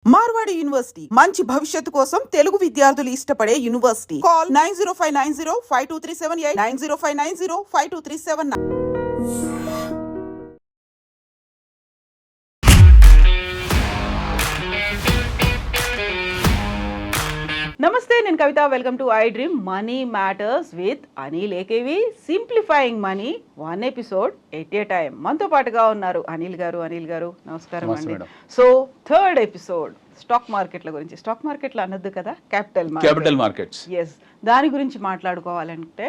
Marwadi university మంచి భవిష్యత్తు కోసం తెలుగు విద్యార్థులు ఇష్టపడే యూనివర్సిటీ. కాల్ 9059052378 9059052379. నమస్తే, నేను Kavitha. Welcome to I dream money matters with Anil AKV. Simplifying money, 1 episode at a time. మనతో పాటుగా ఉన్నారు అనిల్ గారు. నమస్కారం అండి. సో 3rd ఎపిసోడ్ స్టాక్ మార్కెట్ల గురించి. స్టాక్ మార్కెట్లు అనొద్దు కదా, క్యాపిటల్ మార్కెట్స్. ఎస్, దాని గురించి మాట్లాడుకోవాలంటే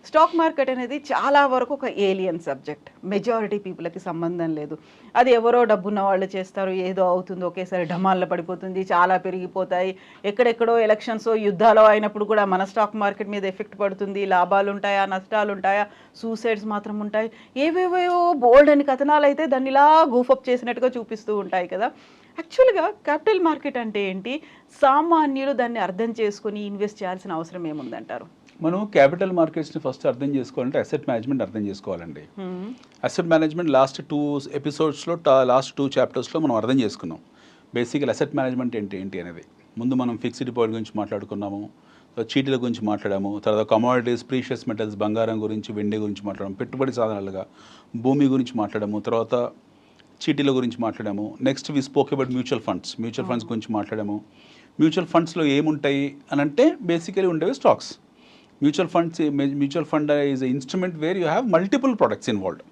స్టాక్ మార్కెట్ అనేది చాలా వరకు ఒక ఏలియన్ సబ్జెక్ట్. మెజారిటీ పీపుల్కి సంబంధం లేదు. అది ఎవరో డబ్బున్న వాళ్ళు చేస్తారు, ఏదో అవుతుంది, ఒకేసారి ఢమాల్లో పడిపోతుంది, చాలా పెరిగిపోతాయి. ఎక్కడెక్కడో ఎలక్షన్స్, యుద్ధాలు అయినప్పుడు కూడా మన స్టాక్ మార్కెట్ మీద ఎఫెక్ట్ పడుతుంది. లాభాలు ఉంటాయా, నష్టాలు ఉంటాయా, సూసైడ్స్ మాత్రం ఉంటాయి. ఏవేవో బోల్డ్ అని కథనాలు అయితే దాన్ని ఇలా గూఫప్ చేసినట్టుగా చూపిస్తూ ఉంటాయి కదా. యాక్చువల్గా క్యాపిటల్ మార్కెట్ అంటే ఏంటి? సామాన్యులు దాన్ని అర్థం చేసుకుని ఇన్వెస్ట్ చేయాల్సిన అవసరం ఏముందంటారు? మనం క్యాపిటల్ మార్కెట్స్ని ఫస్ట్ అర్థం చేసుకోవాలంటే అసెట్ మేనేజ్మెంట్ అర్థం చేసుకోవాలండి. అసెట్ మేనేజ్మెంట్ లాస్ట్ 2 ఎపిసోడ్స్లో లాస్ట్ 2 చాప్టర్స్లో మనం అర్థం చేసుకున్నాం. బేసికల్ అసెట్ మేనేజ్మెంట్ ఏంటి అనేది. ముందు మనం ఫిక్స్డ్ డిపాజిట్ గురించి మాట్లాడుకున్నాము, చీటీల గురించి మాట్లాడాము, తర్వాత కమోడిటీస్, ప్రీషియస్ మెటల్స్, బంగారం గురించి, వెండి గురించి మాట్లాడాము, పెట్టుబడి సాధనాలుగా భూమి గురించి మాట్లాడాము, తర్వాత చీటీల గురించి మాట్లాడాము. Next we spoke about mutual funds గురించి మాట్లాడాము. మ్యూచువల్ ఫండ్స్లో ఏముంటాయి అని అంటే బేసికలీ ఉండేవి stocks. Mutual fund is instrument where you have multiple products involved.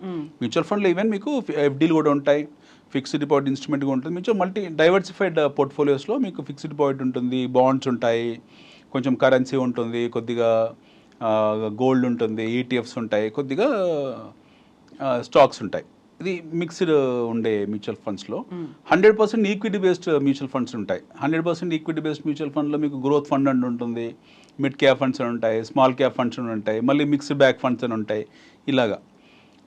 Mutual ఫండ్లో ఈవెన్ మీకు ఎఫ్డీలు కూడా ఉంటాయి, ఫిక్స్డ్ డిపాజిట్ ఇన్స్ట్రుమెంట్ కూడా ఉంటుంది. మ్యూచువల్ డైవర్సిఫైడ్ పోర్ట్ఫోలియోస్లో మీకు ఫిక్స్డ్ డిపాజిట్ ఉంటుంది, బాండ్స్ ఉంటాయి, కొంచెం కరెన్సీ ఉంటుంది, కొద్దిగా గోల్డ్ ఉంటుంది, ఈటీఎఫ్స్ ఉంటాయి, కొద్దిగా స్టాక్స్ ఉంటాయి. ఇది మిక్స్డ్ ఉండే మ్యూచువల్ ఫండ్స్లో 100% ఈక్విటీ బేస్డ్ మ్యూచువల్ ఫండ్స్ ఉంటాయి. 100% ఈక్విటీ బేస్డ్ మ్యూచువల్ ఫండ్లో మీకు గ్రోత్ ఫండ్ అని ఉంటుంది, మిడ్ క్యాప్ ఫండ్స్ అని ఉంటాయి, స్మాల్ క్యాప్ ఫండ్స్ అని ఉంటాయి, మళ్ళీ మిక్స్డ్ బ్యాక్ ఫండ్స్ అని ఉంటాయి, ఇలాగా.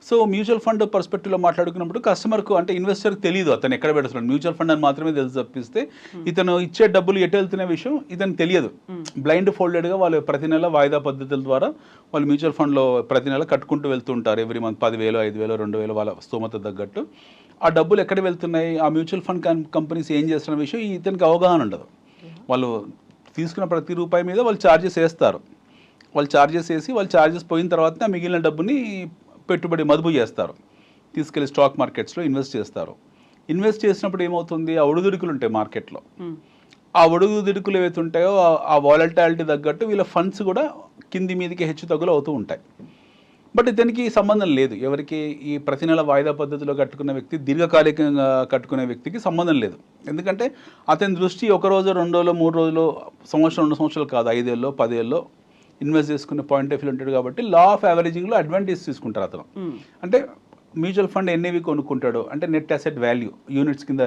సో మ్యూచువల్ ఫండ్ పర్స్పెక్టివ్లో మాట్లాడుకున్నప్పుడు కస్టమర్కు అంటే ఇన్వెస్టర్కి తెలియదు అతను ఎక్కడ పెడుతున్నాడు. మ్యూచువల్ ఫండ్ అని మాత్రమే తెలుసు తప్పిస్తే ఇతను ఇచ్చే డబ్బులు ఎటు వెళ్తున్న విషయం ఇతను తెలియదు. బ్లైండ్ ఫోల్డెడ్గా వాళ్ళు ప్రతి నెల వాయిదా పద్ధతుల ద్వారా వాళ్ళు మ్యూచువల్ ఫండ్లో ప్రతి నెల కట్టుకుంటూ వెళ్తుంటారు. ఎవ్రీ మంత్ 10,000, 5,000, 2,000 వాళ్ళ స్తోమత తగ్గట్టు. ఆ డబ్బులు ఎక్కడ వెళ్తున్నాయి, ఆ మ్యూచువల్ ఫండ్ కంపెనీస్ ఏం చేస్తున్న విషయం ఇతనికి అవగాహన ఉండదు. వాళ్ళు తీసుకున్న ప్రతి రూపాయి మీద వాళ్ళు ఛార్జెస్ వేస్తారు. వాళ్ళు ఛార్జెస్ పోయిన తర్వాత మిగిలిన డబ్బుని పెట్టుబడి మదుపు చేస్తారు, తీసుకెళ్ళి స్టాక్ మార్కెట్స్లో ఇన్వెస్ట్ చేస్తారు. ఇన్వెస్ట్ చేసినప్పుడు ఏమవుతుంది, ఆ ఒడుదుడుకులు ఉంటాయి మార్కెట్లో. ఆ ఒడుదుడుకులు ఏవైతే ఉంటాయో ఆ వాలటాలిటీ తగ్గట్టు వీళ్ళ ఫండ్స్ కూడా కింది మీదకి హెచ్చు తగ్గులు అవుతూ ఉంటాయి. బట్ ఇతనికి సంబంధం లేదు. ఎవరికి ఈ ప్రతి నెల వాయిదా పద్ధతిలో కట్టుకున్న వ్యక్తి, దీర్ఘకాలికంగా కట్టుకునే వ్యక్తికి సంబంధం లేదు. ఎందుకంటే అతని దృష్టి 1 రోజు, 2 రోజులు, 3 రోజులు, సంవత్సరం, 2 సంవత్సరాలు కాదు, 5 ఏళ్ళలో, 10 ఏళ్ళలో ఇన్వెస్ట్ చేసుకునే పాయింట్ ఆఫ్ వ్యూ ఉంటాడు. కాబట్టి లా ఆఫ్ యావరేజింగ్లో అడ్వాంటేజ్ తీసుకుంటారు అతను. అంటే మ్యూచువల్ ఫండ్ ఎన్నేవి కొనుక్కుంటాడు అంటే నెట్ అసెట్ వాల్యూ యూనిట్స్ కింద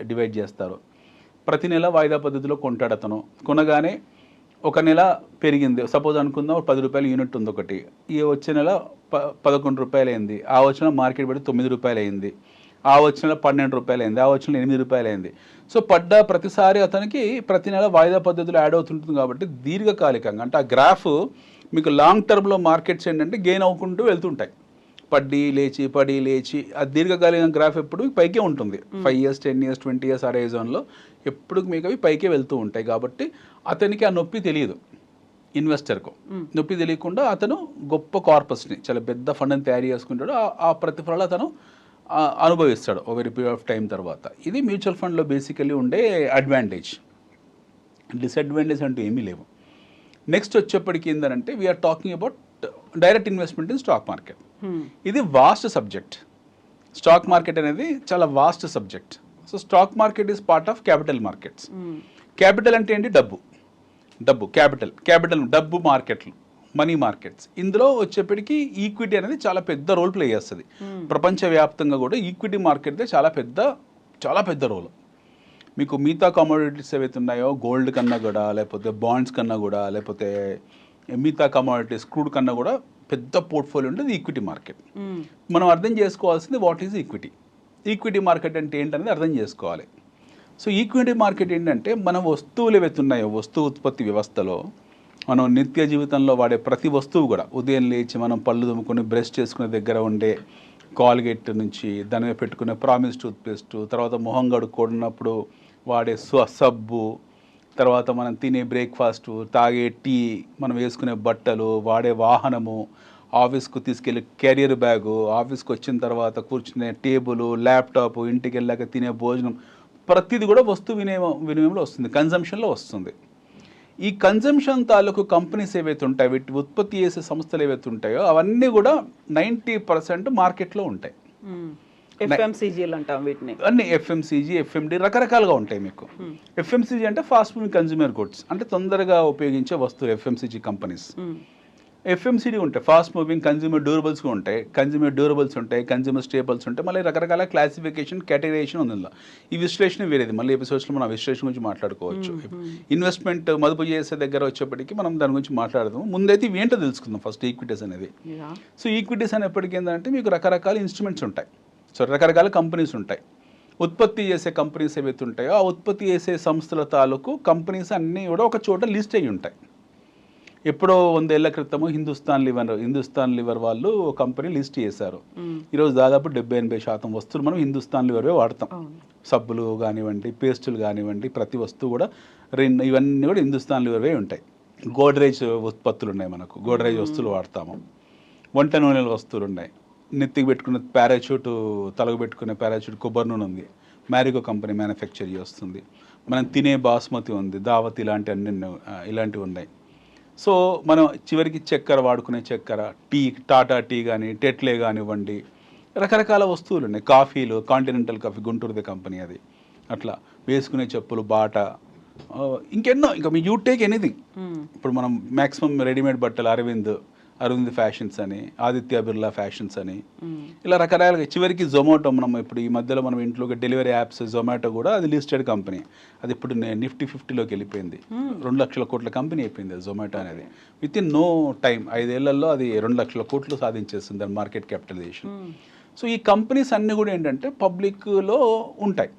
డివైడ్ చేస్తారు. ప్రతి నెల వాయిదా పద్ధతిలో కొంటాడు అతను. కొనగానే ఒక నెల పెరిగింది, సపోజ్ అనుకుందాం 10 రూపాయల యూనిట్ ఉంది ఒకటి, ఈ వచ్చే నెల 11 రూపాయలు అయింది, ఆ వచ్చిన మార్కెట్ పడి 9 రూపాయలు అయింది, ఆ వచ్చిన 12 రూపాయలు అయింది, ఆ వచ్చిన 8 రూపాయలు అయింది. సో పడ్డ ప్రతిసారి అతనికి ప్రతి నెల వాయిదా పద్ధతిలో యాడ్ అవుతుంటుంది. కాబట్టి దీర్ఘకాలికంగా అంటే ఆ గ్రాఫ్ మీకు లాంగ్ టర్మ్లో మార్కెట్స్ ఏంటంటే గెయిన్ అవ్వకుంటూ వెళ్తుంటాయి. పడి లేచి ఆ దీర్ఘకాలిక గ్రాఫ్ ఎప్పుడు పైకే ఉంటుంది. 5 years, 10 years, 20 years హరైజన్లో ఎప్పుడు మీకు అవి పైకే వెళ్తూ ఉంటాయి. కాబట్టి అతనికి ఆ నొప్పి తెలియదు. ఇన్వెస్టర్కు నొప్పి తెలియకుండా అతను గొప్ప కార్పస్ని, చాలా పెద్ద ఫండ్ని తయారు చేసుకుంటాడు. ఆ ప్రతిఫలాలు అతను అనుభవిస్తాడు ఓవర్ పీరియడ్ ఆఫ్ టైం తర్వాత. ఇది మ్యూచువల్ ఫండ్లో బేసికలీ ఉండే అడ్వాంటేజ్. డిసడ్వాంటేజ్ అంటూ ఏమీ లేవు. నెక్స్ట్ వచ్చేప్పటికి ఏంటంటే we are talking about direct investment in stock market. ఇది వాస్ట్ సబ్జెక్ట్. స్టాక్ మార్కెట్ అనేది చాలా vast subject. So stock market is part of capital markets. Capital అంటే ఏంటి? డబ్బు, క్యాపిటల్ డబ్బు మార్కెట్లు, మనీ మార్కెట్స్. ఇందులో వచ్చేప్పటికి ఈక్విటీ అనేది చాలా పెద్ద రోల్ ప్లే చేస్తుంది. ప్రపంచవ్యాప్తంగా కూడా ఈక్విటీ మార్కెట్దే చాలా పెద్ద రోల్. మీకు మిగతా కమోడిటీస్ ఏవైతే ఉన్నాయో, గోల్డ్ కన్నా కూడా, లేకపోతే బాండ్స్ కన్నా కూడా, లేకపోతే మిగతా కమోడిటీస్ క్రూడ్ కన్నా కూడా పెద్ద పోర్ట్ఫోలియో ఉంటుంది ఈక్విటీ మార్కెట్. మనం అర్థం చేసుకోవాల్సింది వాట్ ఈజ్ ఈక్విటీ మార్కెట్ అంటే ఏంటనేది అర్థం చేసుకోవాలి. సో ఈక్విటీ మార్కెట్ ఏంటంటే మన వస్తువులు ఏవైతే ఉన్నాయో, వస్తు ఉత్పత్తి వ్యవస్థలో మనం నిత్య జీవితంలో వాడే ప్రతి వస్తువు కూడా, ఉదయం లేచి మనం పళ్ళు దుమ్ముకొని బ్రష్ చేసుకునే దగ్గర ఉండే కాల్గేట్ నుంచి దాని మీద పెట్టుకునే ప్రామిస్ టూత్పేస్ట్, తర్వాత మొహం కడుక్కున్నప్పుడు వాడే సబ్బు, తర్వాత మనం తినే బ్రేక్ఫాస్టు, తాగే టీ, మనం వేసుకునే బట్టలు, వాడే వాహనము, ఆఫీస్కు తీసుకెళ్ళే క్యారియర్ బ్యాగు, ఆఫీస్కి వచ్చిన తర్వాత కూర్చునే టేబుల్, ల్యాప్టాప్, ఇంటికి వెళ్ళాక తినే భోజనం, ప్రతిది కూడా వినిమయంలో వస్తుంది, కన్జంప్షన్లో వస్తుంది. ఈ కన్జంప్షన్ తాలూకు కంపెనీస్ ఏవైతే ఉంటాయో, వీటి ఉత్పత్తి చేసే సంస్థలు ఏవైతే ఉంటాయో అవన్నీ కూడా 90% మార్కెట్లో ఉంటాయి. ఎఫ్ఎంసీజీలు అంటాం వీటిని. అన్ని ఎఫ్ఎంసీజీ, ఎఫ్ఎండి రకరకాలుగా ఉంటాయి మీకు. ఎఫ్ఎంసీజీ అంటే ఫాస్ట్ మూవింగ్ కన్జ్యూమర్ గుడ్స్, అంటే తొందరగా ఉపయోగించే వస్తువులు ఎఫ్ఎంసీజీ కంపెనీస్. ఎఫ్ఎంసీడీ ఉంటాయి, ఫాస్ట్ మూవింగ్ కన్జ్యూమర్ డ్యూరబుల్స్ ఉంటాయి, కన్జ్యూమర్ డ్యూరబుల్స్ ఉంటాయి, కన్జ్యూమర్ స్టేబుల్స్ ఉంటాయి, మళ్ళీ రకరకాల క్లాసిఫికేషన్, కేటగరైజేషన్ ఉంది. ఈ విశ్లేషణ వేరేది, మళ్ళీ ఎపిసోడ్స్లో మనం విశ్లేషణ గురించి మాట్లాడుకోవచ్చు. ఇన్వెస్ట్మెంట్ మదుపు చేసే దగ్గర వచ్చేప్పటికి మనం దాని గురించి మాట్లాడదాం. ముందైతే ఇవి ఏంటో తెలుసుకుందాం ఫస్ట్, ఈక్విటీస్ అనేది. సో ఈక్విటీస్ అనేప్పటికీ ఏంటంటే మీకు రకరకాల ఇన్స్ట్రుమెంట్స్ ఉంటాయి, సో రకరకాల కంపెనీస్ ఉంటాయి. ఉత్పత్తి చేసే కంపెనీస్ ఏవైతే ఉంటాయో ఆ ఉత్పత్తి చేసే సంస్థల తాలూకు కంపెనీస్ అన్నీ కూడా ఒక చోట లిస్ట్ అయ్యి ఉంటాయి. ఎప్పుడో 100 ఏళ్ల క్రితము హిందుస్థాన్ లివర్ వాళ్ళు కంపెనీ లిస్ట్ చేశారు. ఈరోజు దాదాపు 70-80% వస్తువులు మనం హిందుస్థాన్ లివర్వే వాడతాం. సబ్బులు కానివ్వండి, పేస్టులు కానివ్వండి, ప్రతి వస్తువు కూడా ఇవన్నీ కూడా హిందుస్థాన్ లివర్వే ఉంటాయి. గోడ్రేజ్ ఉత్పత్తులు ఉన్నాయి, మనకు గోడ్రేజ్ వస్తువులు వాడతాము. వంట నూనెల వస్తువులు ఉన్నాయి, నెత్తికి పెట్టుకునే పారాచూట్, తలకు పెట్టుకునే పారాచూట్ కొబ్బరి నూనె ఉంది, మ్యారిగో కంపెనీ మ్యానుఫ్యాక్చర్ చేస్తుంది. మనం తినే బాస్మతి ఉంది, దావత్, ఇలాంటివి ఉన్నాయి. సో మనం చివరికి చక్కెర, వాడుకునే చక్కెర, టీ, టాటా టీ కానీ, టెట్లే కానివ్వండి, రకరకాల వస్తువులు ఉన్నాయి. కాఫీలు, కాంటినెంటల్ కాఫీ, గుంటూరుది కంపెనీ అది. అట్లా వేసుకునే చెప్పులు, బాటా, ఇంకెన్నో, ఇంకా మీ యూ టేక్ ఎనీథింగ్. ఇప్పుడు మనం మ్యాక్సిమం రెడీమేడ్ బట్టలు అరవింద్ ఫ్యాషన్స్ అని, ఆదిత్య బిర్లా ఫ్యాషన్స్ అని, ఇలా రకరకాలుగా. చివరికి జొమాటో, మనం ఇప్పుడు ఈ మధ్యలో మనం ఇంట్లో డెలివరీ యాప్స్, జొమాటో కూడా అది లిస్టెడ్ కంపెనీ. అది ఇప్పుడు నిఫ్టీ 50లోకి వెళ్ళిపోయింది. 2 లక్షల కోట్ల కంపెనీ అయిపోయింది జొమాటో అనేది. విత్ ఇన్ నో టైం, 5 ఏళ్లలో అది 2 లక్షల కోట్లు సాధించేస్తుంది దాని మార్కెట్ క్యాపిటలైజేషన్. సో ఈ కంపెనీస్ అన్నీ కూడా ఏంటంటే పబ్లిక్లో ఉంటాయి.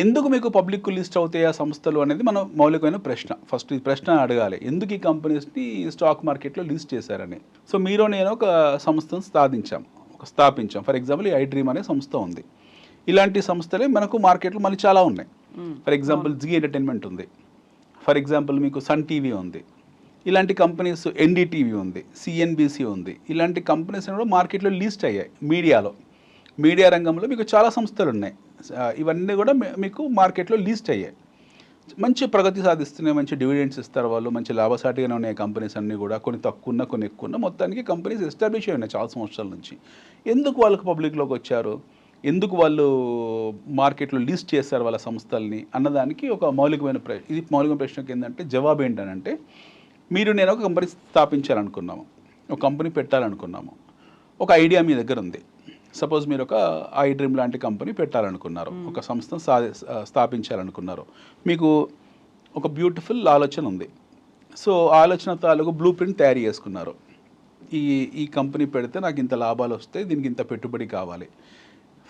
ఎందుకు మీకు పబ్లిక్ లిస్ట్ అవుతాయి ఆ సంస్థలు అనేది మనం మౌలికమైన ప్రశ్న. ఫస్ట్ ఈ ప్రశ్న అడగాలి, ఎందుకు ఈ కంపెనీస్ని స్టాక్ మార్కెట్లో లిస్ట్ చేశారని. సో మీరు నేను ఒక సంస్థను స్థాపించాం. ఫర్ ఎగ్జాంపుల్ ఈ ఐడ్రీమ్ అనే సంస్థ ఉంది. ఇలాంటి సంస్థలే మనకు మార్కెట్లో మళ్ళీ చాలా ఉన్నాయి. ఫర్ ఎగ్జాంపుల్ జీ ఎంటర్టైన్మెంట్ ఉంది, ఫర్ ఎగ్జాంపుల్ మీకు సన్ టీవీ ఉంది, ఇలాంటి కంపెనీస్, ఎన్డీటీవీ ఉంది, సిఎన్బిసి ఉంది. ఇలాంటి కంపెనీస్ కూడా మార్కెట్లో లిస్ట్ అయ్యాయి. మీడియా రంగంలో మీకు చాలా సంస్థలు ఉన్నాయి. ఇవన్నీ కూడా మీకు మార్కెట్లో లిస్ట్ అయ్యాయి. మంచి ప్రగతి సాధిస్తున్నాయి, మంచి డివిడెండ్స్ ఇస్తారు వాళ్ళు, మంచి లాభసాటిగానే ఉన్నాయి కంపెనీస్ అన్నీ కూడా. కొన్ని తక్కువ ఉన్నా, కొన్ని ఎక్కువ ఉన్నా, మొత్తానికి కంపెనీస్ ఎస్టాబ్లిష్ అయి ఉన్నాయి చాలా సంవత్సరాల నుంచి. ఎందుకు వాళ్ళకు పబ్లిక్లోకి వచ్చారు, ఎందుకు వాళ్ళు మార్కెట్లో లిస్ట్ చేశారు వాళ్ళ సంస్థల్ని అన్నదానికి ఒక మౌలికమైన ఇది మౌలికమైన ప్రశ్నకి ఏంటంటే జవాబు ఏంటంటే, మీరు నేను ఒక కంపెనీ స్థాపించాలనుకున్నాము, ఒక కంపెనీ పెట్టాలనుకున్నాము, ఒక ఐడియా మీ దగ్గర ఉంది. సపోజ్ మీరు ఒక ఐడ్రీమ్ లాంటి కంపెనీ పెట్టాలనుకున్నారు, ఒక సంస్థను స్థాపించాలనుకున్నారు, మీకు ఒక బ్యూటిఫుల్ ఆలోచన ఉంది. సో ఆలోచన తాలూకు బ్లూ ప్రింట్ తయారు చేసుకున్నారు. ఈ కంపెనీ పెడితే నాకు ఇంత లాభాలు వస్తాయి, దీనికి ఇంత పెట్టుబడి కావాలి.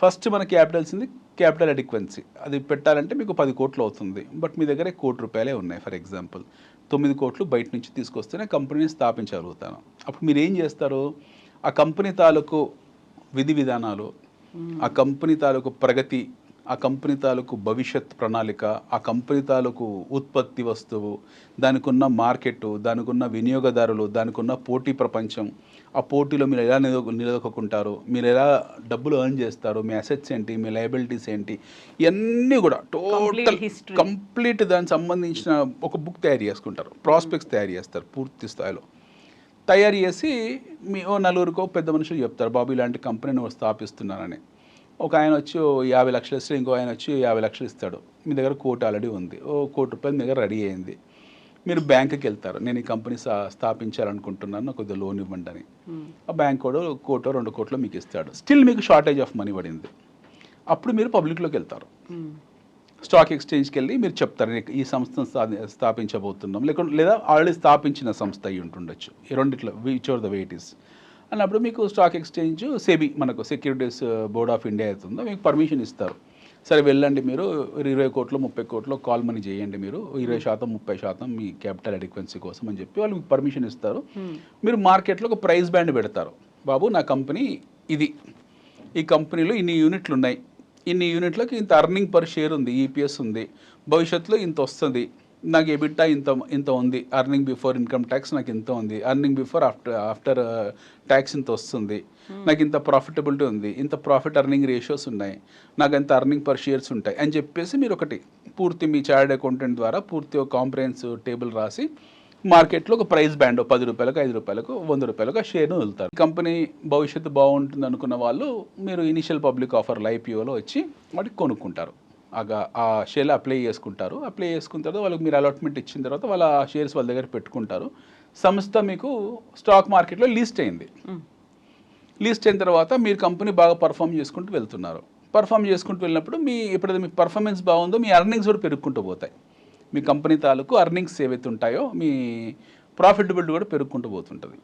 ఫస్ట్ మన క్యాపిటల్ అడిక్వెన్సీ. అది పెట్టాలంటే మీకు 10 కోట్లు అవుతుంది, బట్ మీ దగ్గర 1 కోటి రూపాయలే ఉన్నాయి. ఫర్ ఎగ్జాంపుల్ 9 కోట్లు బయట నుంచి తీసుకొస్తేనే కంపెనీని స్థాపించగలుగుతాను. అప్పుడు మీరు ఏం చేస్తారు, ఆ కంపెనీ తాలూకు విధి విధానాలు, ఆ కంపెనీ తాలూకు ప్రగతి, ఆ కంపెనీ తాలూకు భవిష్యత్ ప్రణాళిక, ఆ కంపెనీ తాలూకు ఉత్పత్తి వస్తువు, దానికి ఉన్న మార్కెట్, దానికి ఉన్న వినియోగదారులు, దానికి ఉన్న పోటీ ప్రపంచం, ఆ పోటీలో మీరు ఎలా నిలదొక్కుంటారు, మీరు ఎలా డబ్బులు ఎర్న్ చేస్తారు, మీ అసెట్స్ ఏంటి, మీ లయబిలిటీస్ ఏంటి, ఇవన్నీ కూడా టోటల్ కంప్లీట్ దానికి సంబంధించిన ఒక బుక్ తయారు చేసుకుంటారు. ప్రాస్పెక్ట్స్ తయారు చేస్తారు పూర్తి స్థాయిలో. తయారు చేసి మీ నలుగురికో పెద్ద మనుషులు చెప్తారు, బాబు ఇలాంటి కంపెనీ నువ్వు స్థాపిస్తున్నానని. ఒక ఆయన వచ్చి 50 లక్షలు ఇస్తే ఇంకో ఆయన వచ్చి 50 లక్షలు ఇస్తాడు. మీ దగ్గర 1 కోటి ఆల్రెడీ ఉంది, 1 కోటి రూపాయలు మీ దగ్గర రెడీ అయింది. మీరు బ్యాంకుకి వెళ్తారు, నేను ఈ కంపెనీ స్థాపించాలనుకుంటున్నాను, నాకు కొద్దిగా లోన్ ఇవ్వండి అని. ఆ బ్యాంక్ కూడా 1 కోటో 2 కోట్లో మీకు ఇస్తాడు. స్టిల్ మీకు షార్టేజ్ ఆఫ్ మనీ పడింది. అప్పుడు మీరు పబ్లిక్లోకి వెళ్తారు, స్టాక్ ఎక్స్చేంజ్కి వెళ్ళి మీరు చెప్తారు, ఈ సంస్థను స్థాపించబోతున్నాం, లేదా ఆల్రెడీ స్థాపించిన సంస్థ అయి ఉంటుండొచ్చు. ఈ రెండిట్లో which are the way it is అన్నప్పుడు మీకు స్టాక్ ఎక్స్చేంజ్, సెబీ, మనకు సెక్యూరిటీస్ బోర్డ్ ఆఫ్ ఇండియా అవుతుందో మీకు పర్మిషన్ ఇస్తారు. సరే వెళ్ళండి, మీరు 20 కోట్లు 30 కోట్లు కాల్ మనీ చేయండి, మీరు 20% 30% మీ క్యాపిటల్ అడిక్వెన్సీ కోసం అని చెప్పి వాళ్ళు మీకు పర్మిషన్ ఇస్తారు. మీరు మార్కెట్లో ఒక ప్రైస్ బ్యాండ్ పెడతారు, బాబు నా కంపెనీ ఇది, ఈ కంపెనీలో ఇన్ని యూనిట్లు ఉన్నాయి, ఇన్ని యూనిట్లకు ఇంత అర్నింగ్ పర్ షేర్ ఉంది, ఈపీఎస్ ఉంది, భవిష్యత్తులో ఇంత వస్తుంది, నాకు ఎబిటా ఇంత ఉంది, అర్నింగ్ బిఫోర్ ఇన్కమ్ ట్యాక్స్ నాకు ఇంత ఉంది, అర్నింగ్ బిఫోర్ ఆఫ్టర్ ట్యాక్స్ ఇంత వస్తుంది, నాకు ఇంత ప్రాఫిటబిలిటీ ఉంది, ఇంత ప్రాఫిట్ అర్నింగ్ రేషియోస్ ఉన్నాయి, నాకు ఎంత అర్నింగ్ పర్ షేర్స్ ఉంటాయి అని చెప్పేసి మీరు ఒకటి పూర్తి మీ చార్టెడ్ అకౌంటెంట్ ద్వారా పూర్తి ఒక కాంప్రహెన్సివ్ టేబుల్ రాసి మార్కెట్లో ఒక ప్రైస్ బ్యాండ్ 10 రూపాయలకు, 5 రూపాయలకు, 100 రూపాయలకు ఆ షేర్ను వదులుతారు. కంపెనీ భవిష్యత్తు బాగుంటుంది అనుకున్న వాళ్ళు మీరు ఇనిషియల్ పబ్లిక్ ఆఫర్లో ఐపీఓలో వచ్చి వాటికి కొనుక్కుంటారు. ఆ షేర్లు అప్లై చేసుకుంటారు. అప్లై చేసుకున్న తర్వాత వాళ్ళకి మీరు అలాట్మెంట్ ఇచ్చిన తర్వాత వాళ్ళ ఆ షేర్స్ వాళ్ళ దగ్గర పెట్టుకుంటారు. సంస్థ మీకు స్టాక్ మార్కెట్లో లిస్ట్ అయింది. లిస్ట్ అయిన తర్వాత మీరు కంపెనీ బాగా పర్ఫామ్ చేసుకుంటూ వెళ్తున్నారు. పర్ఫామ్ చేసుకుంటూ వెళ్ళినప్పుడు ఎప్పుడైతే మీ పర్ఫార్మెన్స్ బాగుందో మీ అర్నింగ్స్ కూడా పెరుగుకుంటూ పోతాయి. మీ కంపెనీ తాలూకు అర్నింగ్స్ ఏవైతే ఉంటాయో మీ ప్రాఫిటబిలిటీ కూడా పెరుగుకుంటూ పోతుంటుంది.